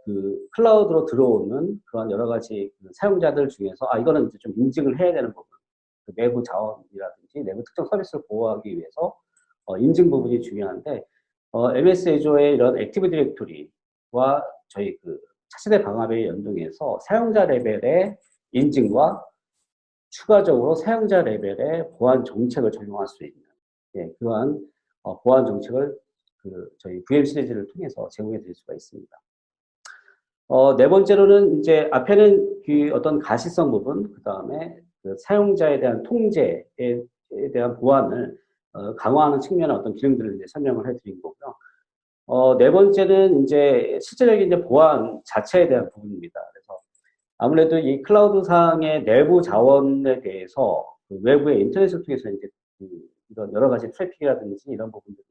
그 클라우드로 들어오는 그런 여러 가지 그 사용자들 중에서 이거는 이제 좀 인증을 해야 되는 부분. 그 내부 자원이라든지 내부 특정 서비스를 보호하기 위해서 인증 부분이 중요한데 MS 애주어의 이런 액티브 디렉토리와 저희 그 차세대 방화벽에 연동해서 사용자 레벨의 인증과 추가적으로 사용자 레벨의 보안 정책을 적용할 수 있는 그러한 보안 정책을 그 저희 VM 시리즈를 통해서 제공해 드릴 수가 있습니다. 네 번째로는 이제 앞에는 그 어떤 가시성 부분, 그 다음에 그 사용자에 대한 통제에 대한 보안을 강화하는 측면의 어떤 기능들을 이제 설명을 해드린 거고요. 네 번째는 이제 실제적인 이제 보안 자체에 대한 부분입니다. 그래서 아무래도 이 클라우드상의 내부 자원에 대해서 그 외부의 인터넷을 통해서 이제 이런 여러 가지 트래픽이라든지 이런 부분들이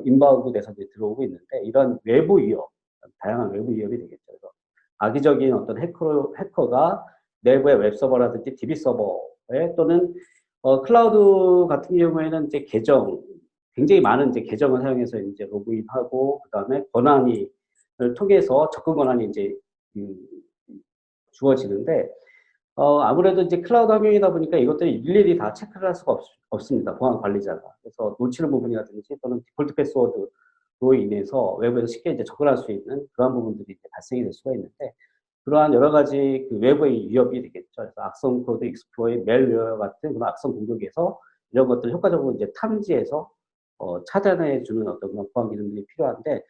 인바운드 돼서 이제 들어오고 있는데 이런 외부 위협, 다양한 외부 위협이 되겠죠. 그래서 악의적인 어떤 해커가 내부의 웹서버라든지 DB 서버에 또는 클라우드 같은 경우에는 이제 계정, 굉장히 많은 이제 계정을 사용해서 이제 로그인하고 그다음에 권한을 통해서 접근 권한이 이제 주어지는데 아무래도 이제 클라우드 환경이다 보니까 이것들이 일일이 다 체크를 할 수가 없습니다. 보안 관리자가. 그래서 놓치는 부분이라든지 또는 디폴트 패스워드로 인해서 외부에서 쉽게 이제 접근할 수 있는 그러한 부분들이 이제 발생이 될 수가 있는데 그러한 여러 가지 그 외부의 위협이 되겠죠. 그래서 악성 코드 익스플로이, 멜웨어 같은 그런 악성 공격에서 이런 것들을 효과적으로 이제 탐지해서 차단해 주는 어떤 그런 보안 기능들이 필요한데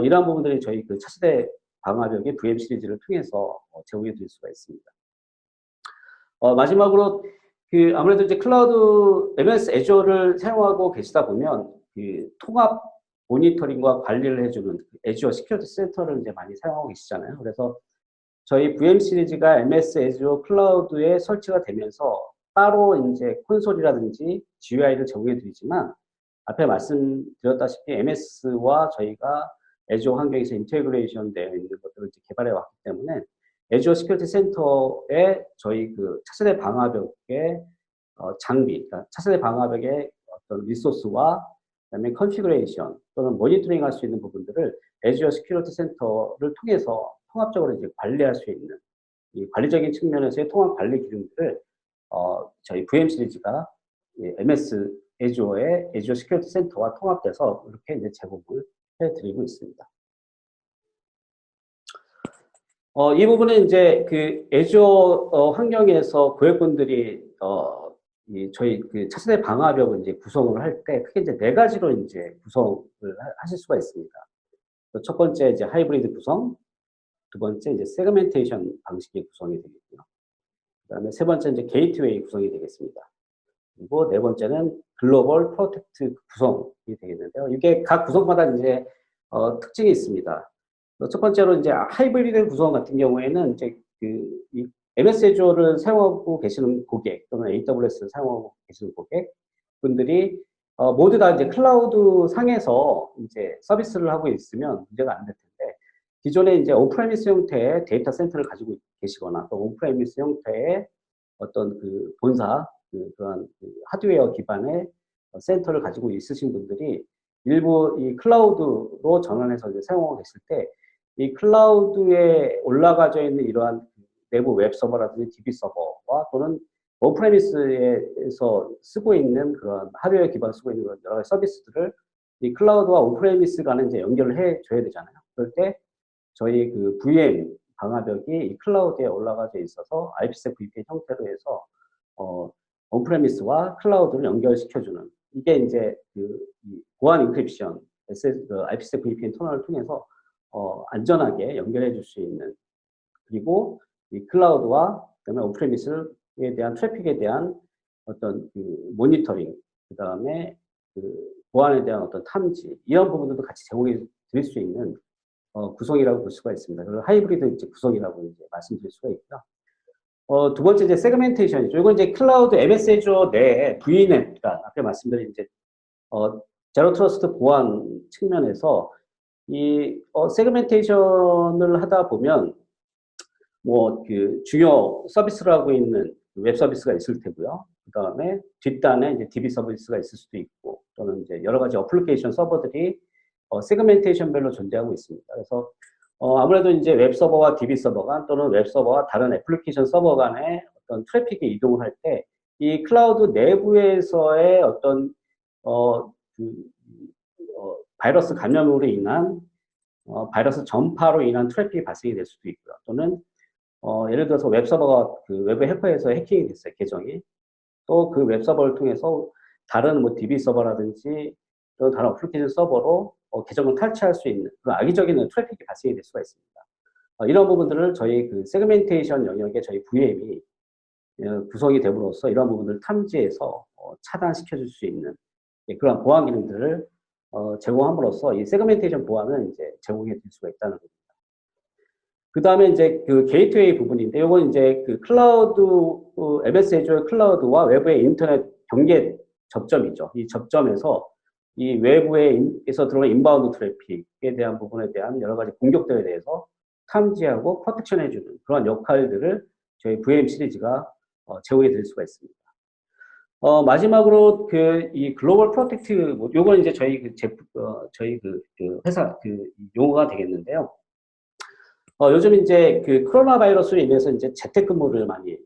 이러한 부분들이 저희 그 차세대 방화벽의 VM 시리즈를 통해서 제공해 드릴 수가 있습니다. 마지막으로 그 아무래도 이제 클라우드 MS 애주어를 사용하고 계시다 보면 그 통합 모니터링과 관리를 해주는 애주어 시큐리티 센터를 이제 많이 사용하고 계시잖아요. 그래서 저희 VM 시리즈가 MS 애주어 클라우드에 설치가 되면서 따로 이제 콘솔이라든지 GUI를 제공해 드리지만 앞에 말씀드렸다시피 MS와 저희가 애주어 환경에서 인테그레이션 되어 있는 것들을 이제 개발해 왔기 때문에 애주어 시큐리티 센터에 저희 그 차세대 방화벽의 장비, 그러니까 차세대 방화벽의 어떤 리소스와 그다음에 컨피그레이션 또는 모니터링 할 수 있는 부분들을 애주어 시큐리티 센터를 통해서 통합적으로 이제 관리할 수 있는 이 관리적인 측면에서의 통합 관리 기능들을 저희 VM 시리즈가 MS 애주어의 애주어 시큐리티 센터와 통합돼서 이렇게 이제 제공을 해드리고 있습니다. 이 부분은 이제 그 애주어 환경에서 고객분들이 저희 그 차세대 방화벽을 이제 구성을 할 때 크게 이제 네 가지로 이제 구성을 하실 수가 있습니다. 첫 번째 이제 하이브리드 구성, 두 번째 이제 세그멘테이션 방식의 구성이 되겠고요. 그다음에 세 번째 이제 게이트웨이 구성이 되겠습니다. 그리고 네 번째는 글로벌 프로텍트 구성이 되겠는데요. 이게 각 구성마다 이제 특징이 있습니다. 첫 번째로 이제 하이브리드 구성 같은 경우에는 이제 이 MS 애주어를 사용하고 계시는 고객 또는 AWS를 사용하고 계시는 고객 분들이 모두 다 이제 클라우드 상에서 이제 서비스를 하고 있으면 문제가 안 될 텐데 기존에 이제 온프레미스 형태의 데이터 센터를 가지고 계시거나 또 온프레미스 형태의 어떤 그 본사 그런 하드웨어 기반의 센터를 가지고 있으신 분들이 일부 이 클라우드로 전환해서 이제 사용하고 계실 때 이 클라우드에 올라가져 있는 이러한 내부 웹 서버라든지 DB 서버와 또는 온프레미스에서 쓰고 있는 그런 하드웨어 기반 쓰고 있는 그런 여러 가지 서비스들을 이 클라우드와 온프레미스 간에 이제 연결을 해 줘야 되잖아요. 그럴 때 저희 그 VM 방화벽이 이 클라우드에 올라가져 있어서 IPsec VPN 형태로 해서 온프레미스와 클라우드를 연결시켜주는 이게 이제 보안 인크립션 IPsec VPN 터널을 통해서 안전하게 연결해 줄 수 있는 그리고 이 클라우드와 그다음에 온프레미스에 대한 트래픽에 대한 어떤 그 모니터링 그다음에 그 보안에 대한 어떤 탐지 이런 부분들도 같이 제공해 드릴 수 있는 구성이라고 볼 수가 있습니다. 그리고 하이브리드 이제 구성이라고 이제 말씀드릴 수가 있고요. 두 번째 이제 세그멘테이션이죠. 이건 이제 클라우드 MS 애주어 내에 VNet, 앞에 말씀드린 이제 제로 트러스트 보안 측면에서 이 세그멘테이션을 하다 보면 뭐 그 주요 서비스를 하고 있는 웹 서비스가 있을 테고요. 그 다음에 뒷단에 이제 DB 서비스가 있을 수도 있고 또는 이제 여러 가지 어플리케이션 서버들이 세그멘테이션별로 존재하고 있습니다. 그래서 아무래도 이제 웹 서버와 DB 서버 간 또는 웹 서버와 다른 애플리케이션 서버 간의 어떤 트래픽이 이동을 할 때 이 클라우드 내부에서의 어떤 바이러스 감염으로 인한 바이러스 전파로 인한 트래픽이 발생이 될 수도 있고요. 또는 예를 들어서 웹 서버가 그 외부 해커에서 해킹이 됐어요, 계정이. 또 그 웹 서버를 통해서 다른 뭐 DB 서버라든지 또 다른 어플리케이션 서버로 계정을 탈취할 수 있는 그런 악의적인 트래픽이 발생이 될 수가 있습니다. 이런 부분들을 저희 그 세그멘테이션 영역에 저희 VM이 구성이 됨으로써 이런 부분들을 탐지해서 차단시켜 줄 수 있는 그런 보안 기능들을 제공함으로써 이 세그멘테이션 보안을 이제 제공해 드릴 수가 있다는 겁니다. 그 다음에 이제 그 게이트웨이 부분인데, 이건 이제 그 클라우드, MS 애주어 클라우드와 외부의 인터넷 경계 접점이죠. 이 접점에서 이 외부에서 들어오는 인바운드 트래픽에 대한 부분에 대한 여러 가지 공격들에 대해서 탐지하고 프로텍션 해주는 그런 역할들을 저희 VM 시리즈가 제공해 드릴 수가 있습니다. 마지막으로 이 글로벌 프로텍트, 요건 이제 저희 저희 회사 용어가 되겠는데요. 요즘 이제 그 코로나 바이러스로 인해서 이제 재택근무를 많이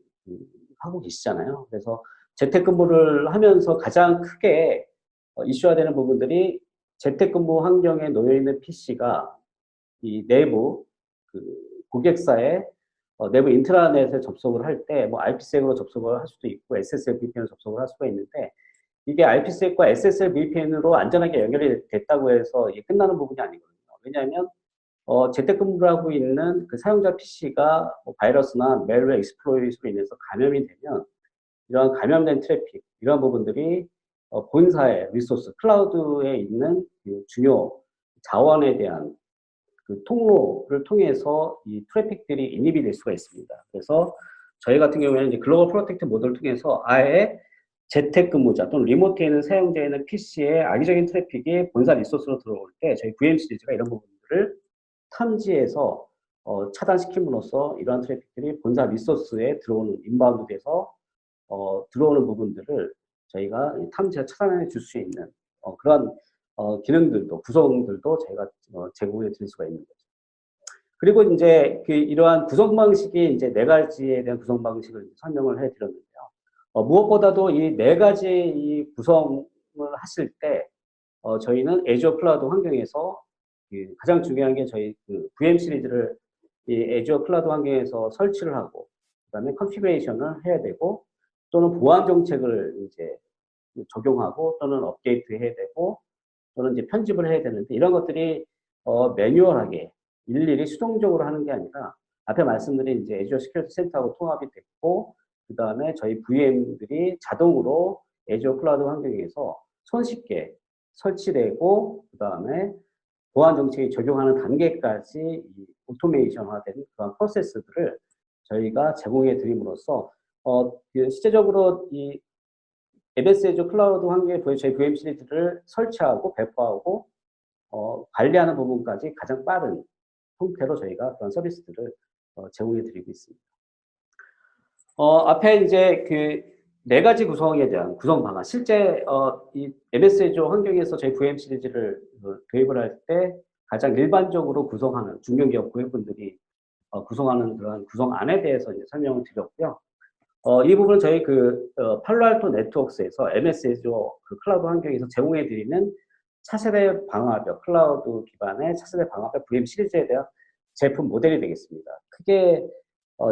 하고 계시잖아요. 그래서 재택근무를 하면서 가장 크게 이슈화 되는 부분들이 재택근무 환경에 놓여 있는 PC가 이 내부 그 고객사의 내부 인트라넷에 접속을 할 때 뭐 IPsec으로 접속을 할 수도 있고 SSL VPN으로 접속을 할 수가 있는데 이게 IPsec과 SSL VPN으로 안전하게 연결이 됐다고 해서 이게 끝나는 부분이 아니거든요. 왜냐하면 재택근무를 하고 있는 그 사용자 PC가 뭐 바이러스나 멜웨어 익스플로이트로 인해서 감염이 되면 이러한 감염된 트래픽, 이런 부분들이 본사의 리소스, 클라우드에 있는 그 중요 자원에 대한 그 통로를 통해서 이 트래픽들이 인입이 될 수가 있습니다. 그래서 저희 같은 경우에는 이제 글로벌 프로텍트 모델을 통해서 아예 재택근무자 또는 리모트에 있는 사용자에 있는 PC의 악의적인 트래픽이 본사 리소스로 들어올 때 저희 VM 시리즈가 이런 부분들을 탐지해서 차단시킴으로써 이러한 트래픽들이 본사 리소스에 들어오는 인바운드 돼서 들어오는 부분들을 저희가 탐지해 차단해 줄 수 있는 그런 기능들도 구성들도 저희가 제공해 드릴 수가 있는 거죠. 그리고 이제 이러한 구성 방식이 이제 네 가지에 대한 구성 방식을 설명을 해 드렸는데요. 무엇보다도 이 네 가지 이 구성을 하실 때 저희는 애주어 클라우드 환경에서 가장 중요한 게 저희 VM 시리즈를 이 애주어 클라우드 환경에서 설치를 하고 그다음에 컨피그레이션을 해야 되고 또는 보안 정책을 이제 적용하고 또는 업데이트 해야 되고 또는 이제 편집을 해야 되는데 이런 것들이 매뉴얼하게 일일이 수동적으로 하는 게 아니라 앞에 말씀드린 이제 애주어 시큐리티 센터하고 통합이 됐고 그 다음에 저희 VM들이 자동으로 애저 클라우드 환경에서 손쉽게 설치되고, 그 다음에 보안 정책이 적용하는 단계까지 이 오토메이션화된 그런 프로세스들을 저희가 제공해 드림으로써 실제적으로 이 AWS 애저 클라우드 환경에 저희 VM 시리즈를 설치하고 배포하고 관리하는 부분까지 가장 빠른 형태로 저희가 그런 서비스들을 제공해 드리고 있습니다. 앞에 이제 그 네 가지 구성에 대한 구성 방안, 실제 이 MS 애저 환경에서 저희 VM 시리즈를 도입을 할 때 가장 일반적으로 구성하는 중견기업 고객분들이 구성하는 그런 구성안에 대해서 이제 설명을 드렸고요. 이 부분은 저희 팔로알토 네트워크스에서 MS 애저 그 클라우드 환경에서 제공해 드리는 차세대 방화벽, 클라우드 기반의 차세대 방화벽 VM 시리즈에 대한 제품 모델이 되겠습니다. 크게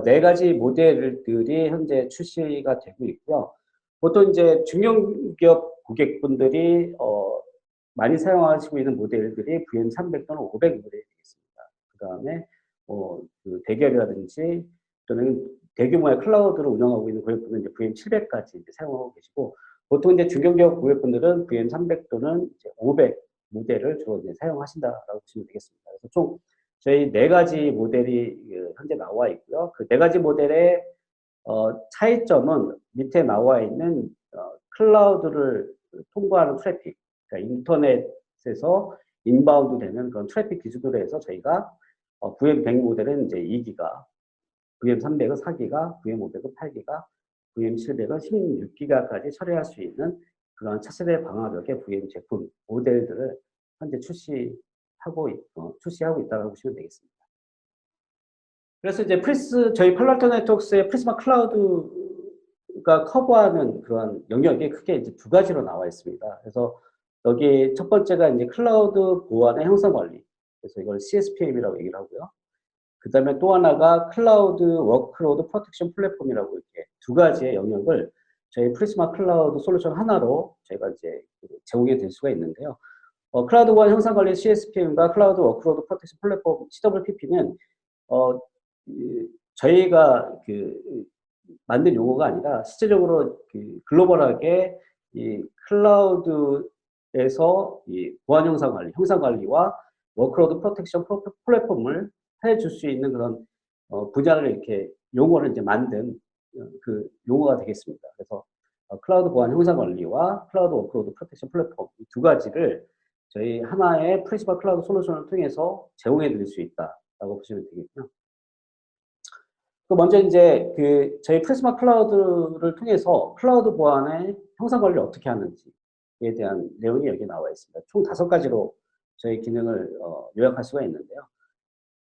네 가지 모델들이 현재 출시가 되고 있고요. 보통 이제 중견기업 고객분들이 많이 사용하시고 있는 모델들이 VM300 또는 500 모델이 되겠습니다. 그 다음에 그 대기업이라든지 또는 대규모의 클라우드를 운영하고 있는 고객분들은 이제 VM700까지 사용하고 계시고, 보통 이제 중견기업 고객분들은 VM300 또는 이제 500 모델을 주로 이제 사용하신다라고 보시면 되겠습니다. 그래서 총 저희 네 가지 모델이 현재 나와 있고요. 그 네 가지 모델의 차이점은 밑에 나와 있는 클라우드를 통과하는 트래픽, 그러니까 인터넷에서 인바운드 되는 그런 트래픽 기준으로 해서 저희가 VM100 모델은 이제 2기가, VM300은 4기가, VM500은 8기가, VM700은 16기가까지 처리할 수 있는 그런 차세대 방화벽의 VM 제품 모델들을 현재 출시하고 있다고 보시면 되겠습니다. 그래서 이제 저희 팔로알토 네트워크스의 프리즈마 클라우드가 커버하는 그런 영역이 크게 이제 두 가지로 나와 있습니다. 그래서 여기 첫 번째가 이제 클라우드 보안의 형성 관리. 그래서 이걸 CSPM이라고 얘기를 하고요. 그 다음에 또 하나가 클라우드 워크로드 프로텍션 플랫폼이라고 이렇게 두 가지의 영역을 저희 프리즈마 클라우드 솔루션 하나로 저희가 이제 제공해 드릴 수가 있는데요. 클라우드 보안 형상 관리 CSPM과 클라우드 워크로드 프로텍션 플랫폼 CWPP는 저희가 만든 용어가 아니라 실제적으로 글로벌하게 이 클라우드에서 이 보안 형상 관리와 워크로드 프로텍션 플랫폼을 해줄 수 있는 그런 분야를 이렇게 용어를 이제 만든 그 용어가 되겠습니다. 그래서 클라우드 보안 형상 관리와 클라우드 워크로드 프로텍션 플랫폼 이 두 가지를 저희 하나의 프리즈마 클라우드 솔루션을 통해서 제공해 드릴 수 있다라고 보시면 되겠고요. 먼저 이제 저희 프리즈마 클라우드를 통해서 클라우드 보안의 형상 관리를 어떻게 하는지에 대한 내용이 여기 나와 있습니다. 총 5가지로 저희 기능을 요약할 수가 있는데요.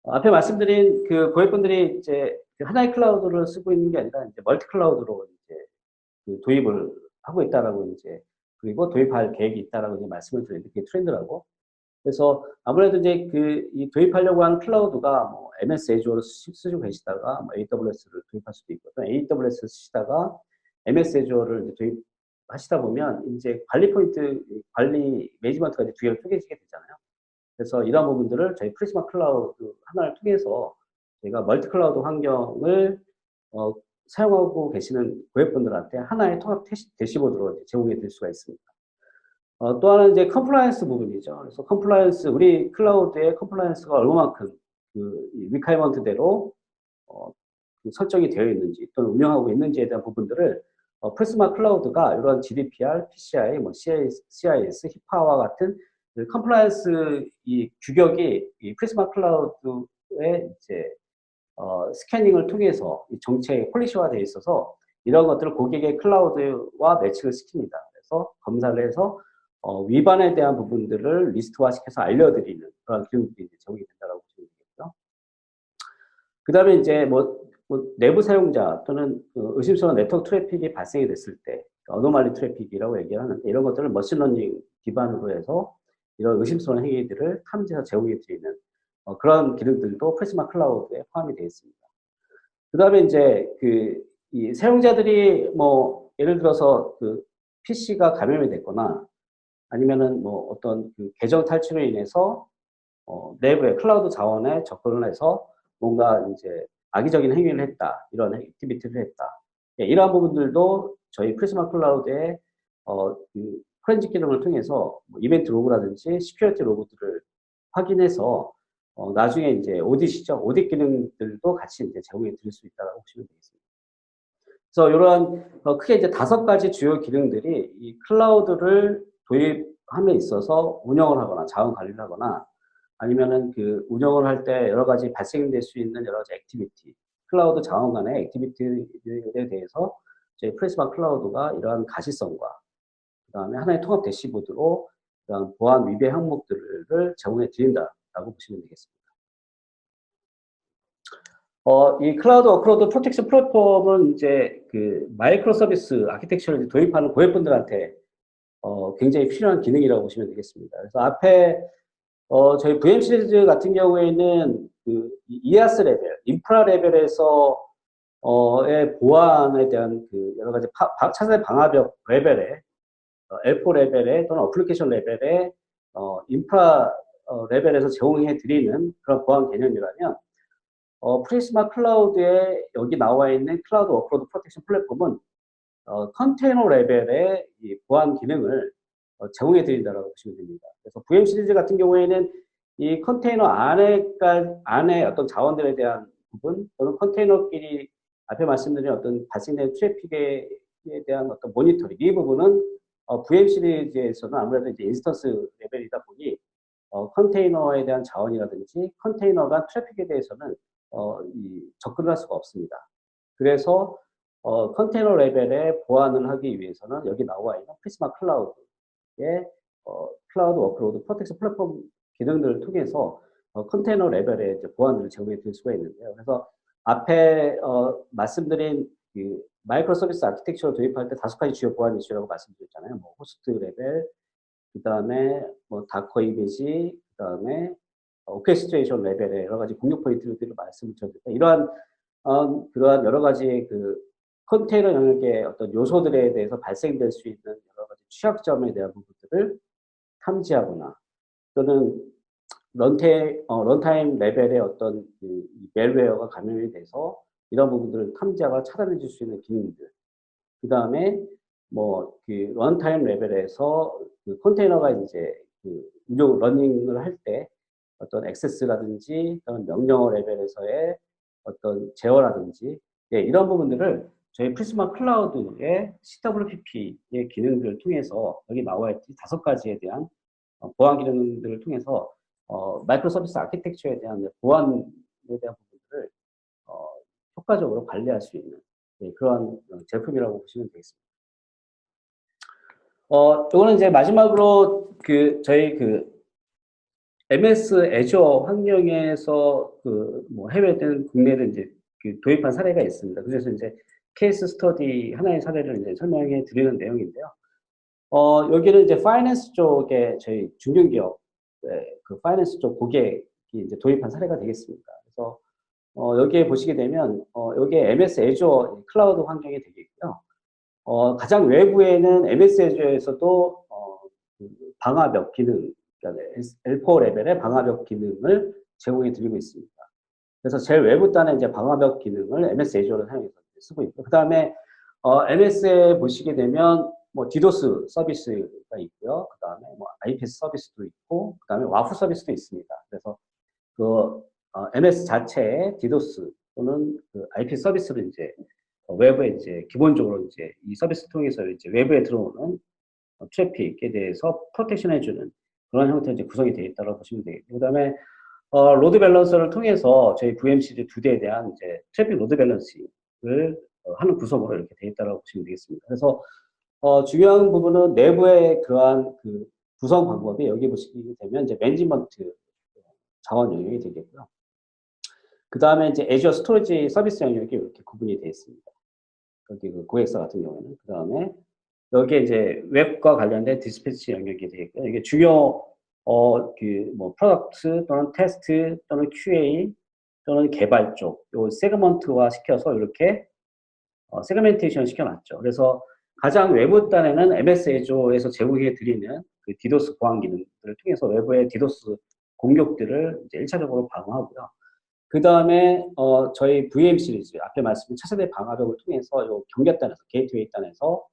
앞에 말씀드린 그 고객분들이 이제 하나의 클라우드를 쓰고 있는 게 아니라 이제 멀티 클라우드로 이제 도입을 하고 있다라고 이제, 그리고 도입할 계획이 있다라고 이제 말씀을 드렸는데, 그게 트렌드라고. 그래서 아무래도 이제 이 도입하려고 하는 클라우드가 뭐 MS 애저를 쓰시고 계시다가 뭐 AWS를 도입할 수도 있고, 또 AWS 쓰시다가 MS 애저를 이제 도입하시다 보면 이제 관리 매니지먼트가 이제 두 개로 쪼개지게 되잖아요. 그래서 이런 부분들을 저희 프리즈마 클라우드 하나를 통해서 저희가 멀티 클라우드 환경을 사용하고 계시는 고객분들한테 하나의 통합 대시보드로 제공해 드릴 수가 있습니다. 또 하나는 이제 컴플라이언스 부분이죠. 그래서 우리 클라우드의 컴플라이언스가 얼마만큼 리퀘어먼트대로 설정이 되어 있는지 또는 운영하고 있는지에 대한 부분들을 프리즈마 클라우드가 이런 GDPR, PCI, CIS, 히파와 같은 컴플라이언스 이 규격이 이 프리즈마 클라우드의 이제 스캐닝을 통해서 이 정책 폴리시화되어 있어서 이런 것들을 고객의 클라우드와 매칭을 시킵니다. 그래서 검사를 해서 위반에 대한 부분들을 리스트화시켜서 알려드리는 그런 기능들이 제공이 된다고 보시면 되겠고요. 그 다음에 이제 내부 사용자 또는 의심스러운 네트워크 트래픽이 발생이 됐을 때 어노말리 트래픽이라고 얘기를 하는데, 이런 것들을 머신러닝 기반으로 해서 이런 의심스러운 행위들을 탐지해서 제공해 드리는 그런 기능들도 프리즈마 클라우드에 포함이 되어 있습니다. 그 다음에 이제 이 사용자들이 예를 들어서 PC가 감염이 됐거나 아니면은 어떤 계정 탈출로 인해서 내부의 클라우드 자원에 접근을 해서 뭔가 이제 악의적인 행위를 했다, 이런 액티비티를 했다. 예, 이러한 부분들도 저희 프리즈마 클라우드의 그 포렌식 기능을 통해서 뭐 이벤트 로그라든지 시큐리티 로그들을 확인해서 나중에 이제 오딧이죠. 오딧 기능들도 같이 이제 제공해 드릴 수 있다고 보시면 되겠습니다. 그래서 이러한 크게 이제 5가지 주요 기능들이 이 클라우드를 도입함에 있어서 운영을 하거나 자원 관리를 하거나 아니면은 그 운영을 할 때 여러 가지 발생될 수 있는 여러 가지 액티비티, 클라우드 자원 간의 액티비티에 대해서 저희 프리즈마 클라우드가 이러한 가시성과 그다음에 하나의 통합 대시보드로 그런 보안 위배 항목들을 제공해 드린다라고 보시면 되겠습니다. 이 클라우드 워크로드 프로텍션 플랫폼은 이제 그 마이크로 서비스 아키텍처를 도입하는 고객분들한테 굉장히 필요한 기능이라고 보시면 되겠습니다. 그래서 앞에 저희 VM 시리즈 같은 경우에는 그 이아스 레벨, 인프라 레벨에서 의 보안에 대한 그 여러 가지 차세대 방화벽 레벨에 L4 레벨에 또는 어플리케이션 레벨에 인프라 레벨에서 제공해 드리는 그런 보안 개념이라면 프리즈마 클라우드에 여기 나와 있는 클라우드 워크로드 프로텍션 플랫폼은 컨테이너 레벨의 이 보안 기능을 제공해 드린다고 보시면 됩니다. 그래서 VM 시리즈 같은 경우에는 이 컨테이너 안에 어떤 자원들에 대한 부분 또는 컨테이너끼리 앞에 말씀드린 어떤 발생된 트래픽에 대한 어떤 모니터링 이 부분은 VM 시리즈에서는 아무래도 이제 인스턴스 레벨이다 보니 컨테이너에 대한 자원이라든지 컨테이너 간 트래픽에 대해서는 접근을 할 수가 없습니다. 그래서 컨테이너 레벨의 보안을 하기 위해서는 여기 나와 있는 프리즈마 클라우드의 클라우드 워크로드 프로텍션 플랫폼 기능들을 통해서 컨테이너 레벨의 이제 보안을 제공해 드릴 수가 있는데요. 그래서 앞에 말씀드린 그 마이크로 서비스 아키텍처를 도입할 때 5가지 주요 보안 이슈라고 말씀드렸잖아요. 뭐 호스트 레벨, 그 다음에 뭐 다커 이미지, 그 다음에 오케스트레이션 레벨의 여러 가지 공격 포인트들을 말씀을 드렸는데 이러한 그러한 여러 가지 그 컨테이너 영역의 어떤 요소들에 대해서 발생될 수 있는 여러 가지 취약점에 대한 부분들을 탐지하거나 또는 런타임 레벨의 어떤 그 멜웨어가 감염이 돼서 이런 부분들을 탐지하고 차단해 줄 수 있는 기능들. 그 다음에 뭐 그 런타임 레벨에서 그 컨테이너가 이제 그 러닝을 할 때 어떤 액세스라든지 또는 명령어 레벨에서의 어떤 제어라든지 예, 이런 부분들을 저희 프리즈마 클라우드의 CWPP의 기능들을 통해서 여기 나와 있는 5가지에 대한 보안 기능들을 통해서 마이크로 서비스 아키텍처에 대한 보안에 대한 부분들을 효과적으로 관리할 수 있는 예, 그런 제품이라고 보시면 되겠습니다. 이거는 이제 마지막으로 그 저희 그 MS 애저 환경에서 그 뭐 해외든 국내든 이제 그 도입한 사례가 있습니다. 그래서 이제 케이스 스터디 하나의 사례를 이제 설명해 드리는 내용인데요. 여기는 이제 파이낸스 쪽에 저희 중견기업 그 파이낸스 쪽 고객이 이제 도입한 사례가 되겠습니다. 그래서 여기에 보시게 되면 여기에 MS 애저 클라우드 환경이 되겠고요. 가장 외부에는 MS 애저에서도 그 방화벽 기능, 그러니까 L4 레벨의 방화벽 기능을 제공해 드리고 있습니다. 그래서 제일 외부 단에 이제 방화벽 기능을 MS 애저를 사용해서 쓰고 있고, 그 다음에 MS에 보시게 되면 뭐 디도스 서비스가 있고요. 그 다음에 뭐 IPS 서비스도 있고, 그 다음에 와프 서비스도 있습니다. 그래서 그 MS 자체의 디도스 또는 그 IP 서비스를 이제 외부에 이제 기본적으로 이제 이 서비스 통해서 이제 외부에 들어오는 트래픽에 대해서 프로텍션 해주는 그런 형태로 이제 구성이 되어 있다고 보시면 되겠고, 그 다음에 로드 밸런서를 통해서 저희 VMC 2대에 대한 이제 트래픽 로드 밸런싱을 하는 구성으로 이렇게 되어 있다고 보시면 되겠습니다. 그래서 중요한 부분은 내부의 그러한 그 구성 방법이 여기 보시게 되면 이제 매니지먼트 자원 영역이 되겠고요. 그 다음에 이제 애저 스토리지 서비스 영역이 이렇게 구분이 되어 있습니다. 여기 그 고객사 같은 경우에는. 그 다음에 여기에 이제 웹과 관련된 디스패치 영역이 되겠고요. 이게 주요 그 뭐 프로덕트 또는 테스트 또는 QA 또는 개발 쪽 요 세그먼트화 시켜서 이렇게 세그멘테이션 시켜놨죠. 그래서 가장 외부 단에는 MS 애저에서 제공해 드리는 그 디도스 보안 기능들을 통해서 외부의 디도스 공격들을 이제 1차적으로 방어하고요. 그 다음에 저희 VM 시리즈 앞에 말씀드린 차세대 방화벽을 통해서 요 경계단에서 게이트웨이 단에서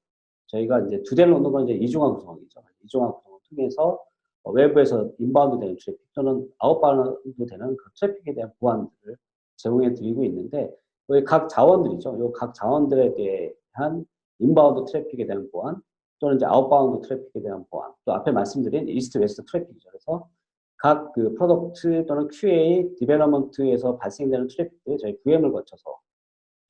저희가 이제 두 대를 놓는 건 이제 이중화 구성이죠. 이중화 구성을 통해서 외부에서 인바운드 되는 트래픽 또는 아웃바운드 되는 그 트래픽에 대한 보안들을 제공해 드리고 있는데 여기 각 자원들이죠. 요 각 자원들에 대한 인바운드 트래픽에 대한 보안 또는 이제 아웃바운드 트래픽에 대한 보안 또 앞에 말씀드린 이스트 웨스트 트래픽이죠. 그래서 각 그 프로덕트 또는 QA 디벨로먼트에서 발생되는 트래픽들 저희 VM을 거쳐서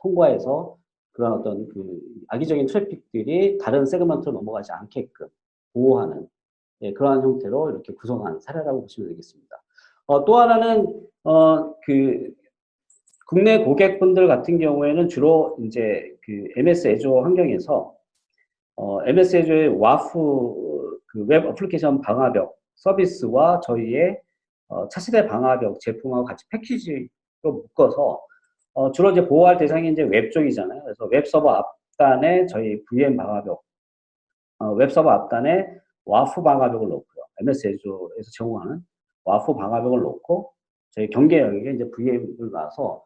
통과해서 그런 어떤 그 악의적인 트래픽들이 다른 세그먼트로 넘어가지 않게끔 보호하는 예, 그러한 형태로 이렇게 구성한 사례라고 보시면 되겠습니다. 또 하나는 그 국내 고객분들 같은 경우에는 주로 이제 그 MS 애저 환경에서 MS 애저의 와프 그 웹 어플리케이션 방화벽 서비스와 저희의 차세대 방화벽 제품하고 같이 패키지로 묶어서 주로 이제 보호할 대상이 이제 웹 쪽이잖아요. 그래서 웹 서버 앞단에 저희 VM 방화벽, 웹 서버 앞단에 와프 방화벽을 놓고요. MS 애저에서 제공하는 와프 방화벽을 놓고 저희 경계 영역에 이제 VM을 놔서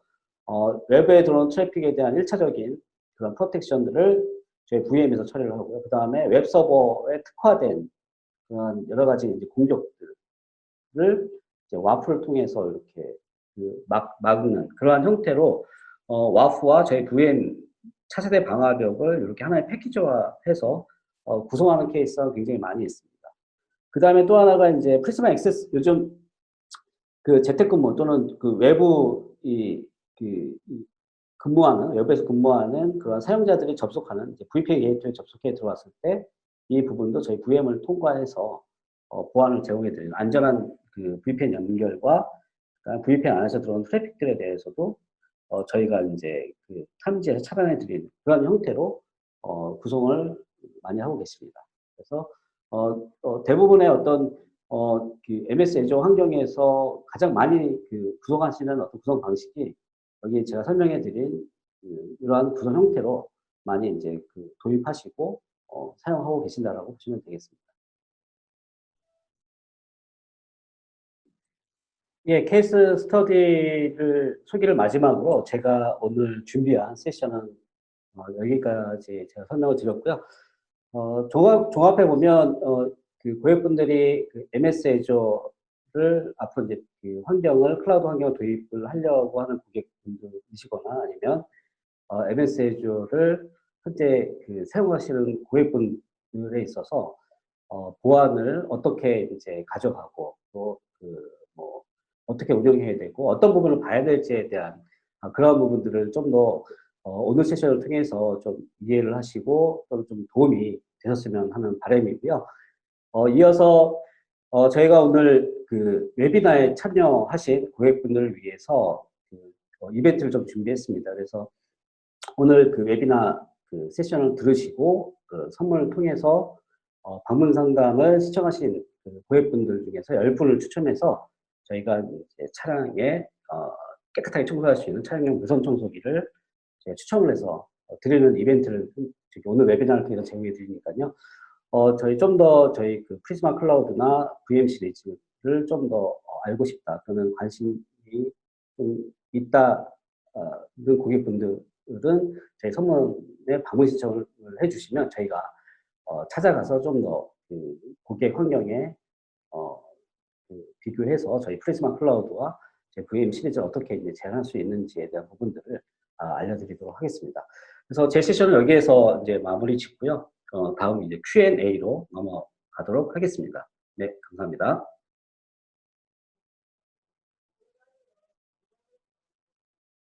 외부에 들어온 트래픽에 대한 1차적인 그런 프로텍션들을 저희 VM에서 처리를 하고요. 그 다음에 웹 서버에 특화된 그런 여러 가지 이제 공격들을 이제 와프를 통해서 이렇게 그 막는 그러한 형태로 와프와 저희 VM 차세대 방화벽을 이렇게 하나의 패키지화해서 구성하는 케이스가 굉장히 많이 있습니다. 그 다음에 또 하나가 이제 프리즈마 액세스 요즘 그 재택근무 또는 그 외부 근무하는 외부에서 근무하는 그런 사용자들이 접속하는 이제 VPN 게이트웨이 접속해 들어왔을 때 이 부분도 저희 VM을 통과해서 보안을 제공해 드리는 안전한 그 VPN 연결과 VPN 안에서 들어온 트래픽들에 대해서도 저희가 이제 그 탐지해서 차단해 드리는 그런 형태로 구성을 많이 하고 계십니다. 그래서 대부분의 어떤 그 MS 애저 환경에서 가장 많이 그 구성하시는 어떤 구성 방식이 여기 제가 설명해 드린 이러한 구성 형태로 많이 이제 그 도입하시고 사용하고 계신다라고 보시면 되겠습니다. 예, 케이스 스터디를 소개를 마지막으로 제가 오늘 준비한 세션은 여기까지 제가 설명을 드렸고요. 종합해 보면 그 고객분들이 그 MS 애저를 앞으로 이제 그 환경을 클라우드 환경을 도입을 하려고 하는 고객분들이시거나 아니면 MS 애저를 현재 그 사용하시는 고객분들에 있어서 보안을 어떻게 이제 가져가고 또 그 뭐 어떻게 운영해야 되고 어떤 부분을 봐야 될지에 대한 그런 부분들을 좀 더 오늘 세션을 통해서 좀 이해를 하시고 또는 좀 도움이 되셨으면 하는 바람이고요. 이어서 저희가 오늘 그 웨비나에 참여하신 고객분들을 위해서 그 이벤트를 좀 준비했습니다. 그래서 오늘 그 웨비나 그 세션을 들으시고 그 선물을 통해서 방문 상담을 시청하신 그 고객분들 중에서 10분을 추첨해서 저희가 이제 차량에 깨끗하게 청소할 수 있는 차량용 무선 청소기를 제가 추첨을 해서 드리는 이벤트를 오늘 웨비나를 통해서 제공해 드리니까요. 저희 좀 더 저희 그 프리즈마 클라우드나 VM 시리즈를 좀 더 알고 싶다 또는 관심이 좀 있다는 고객분들은 저희 선물에 방문 신청을 해주시면 저희가 찾아가서 좀 더 그 고객 환경에 그 비교해서 저희 프리즈마 클라우드와 저희 VM 시리즈를 어떻게 이제 제한할 수 있는지에 대한 부분들을 알려드리도록 하겠습니다. 그래서 제 세션은 여기에서 이제 마무리 짓고요. 다음 이제 Q&A로 넘어가도록 하겠습니다. 네, 감사합니다.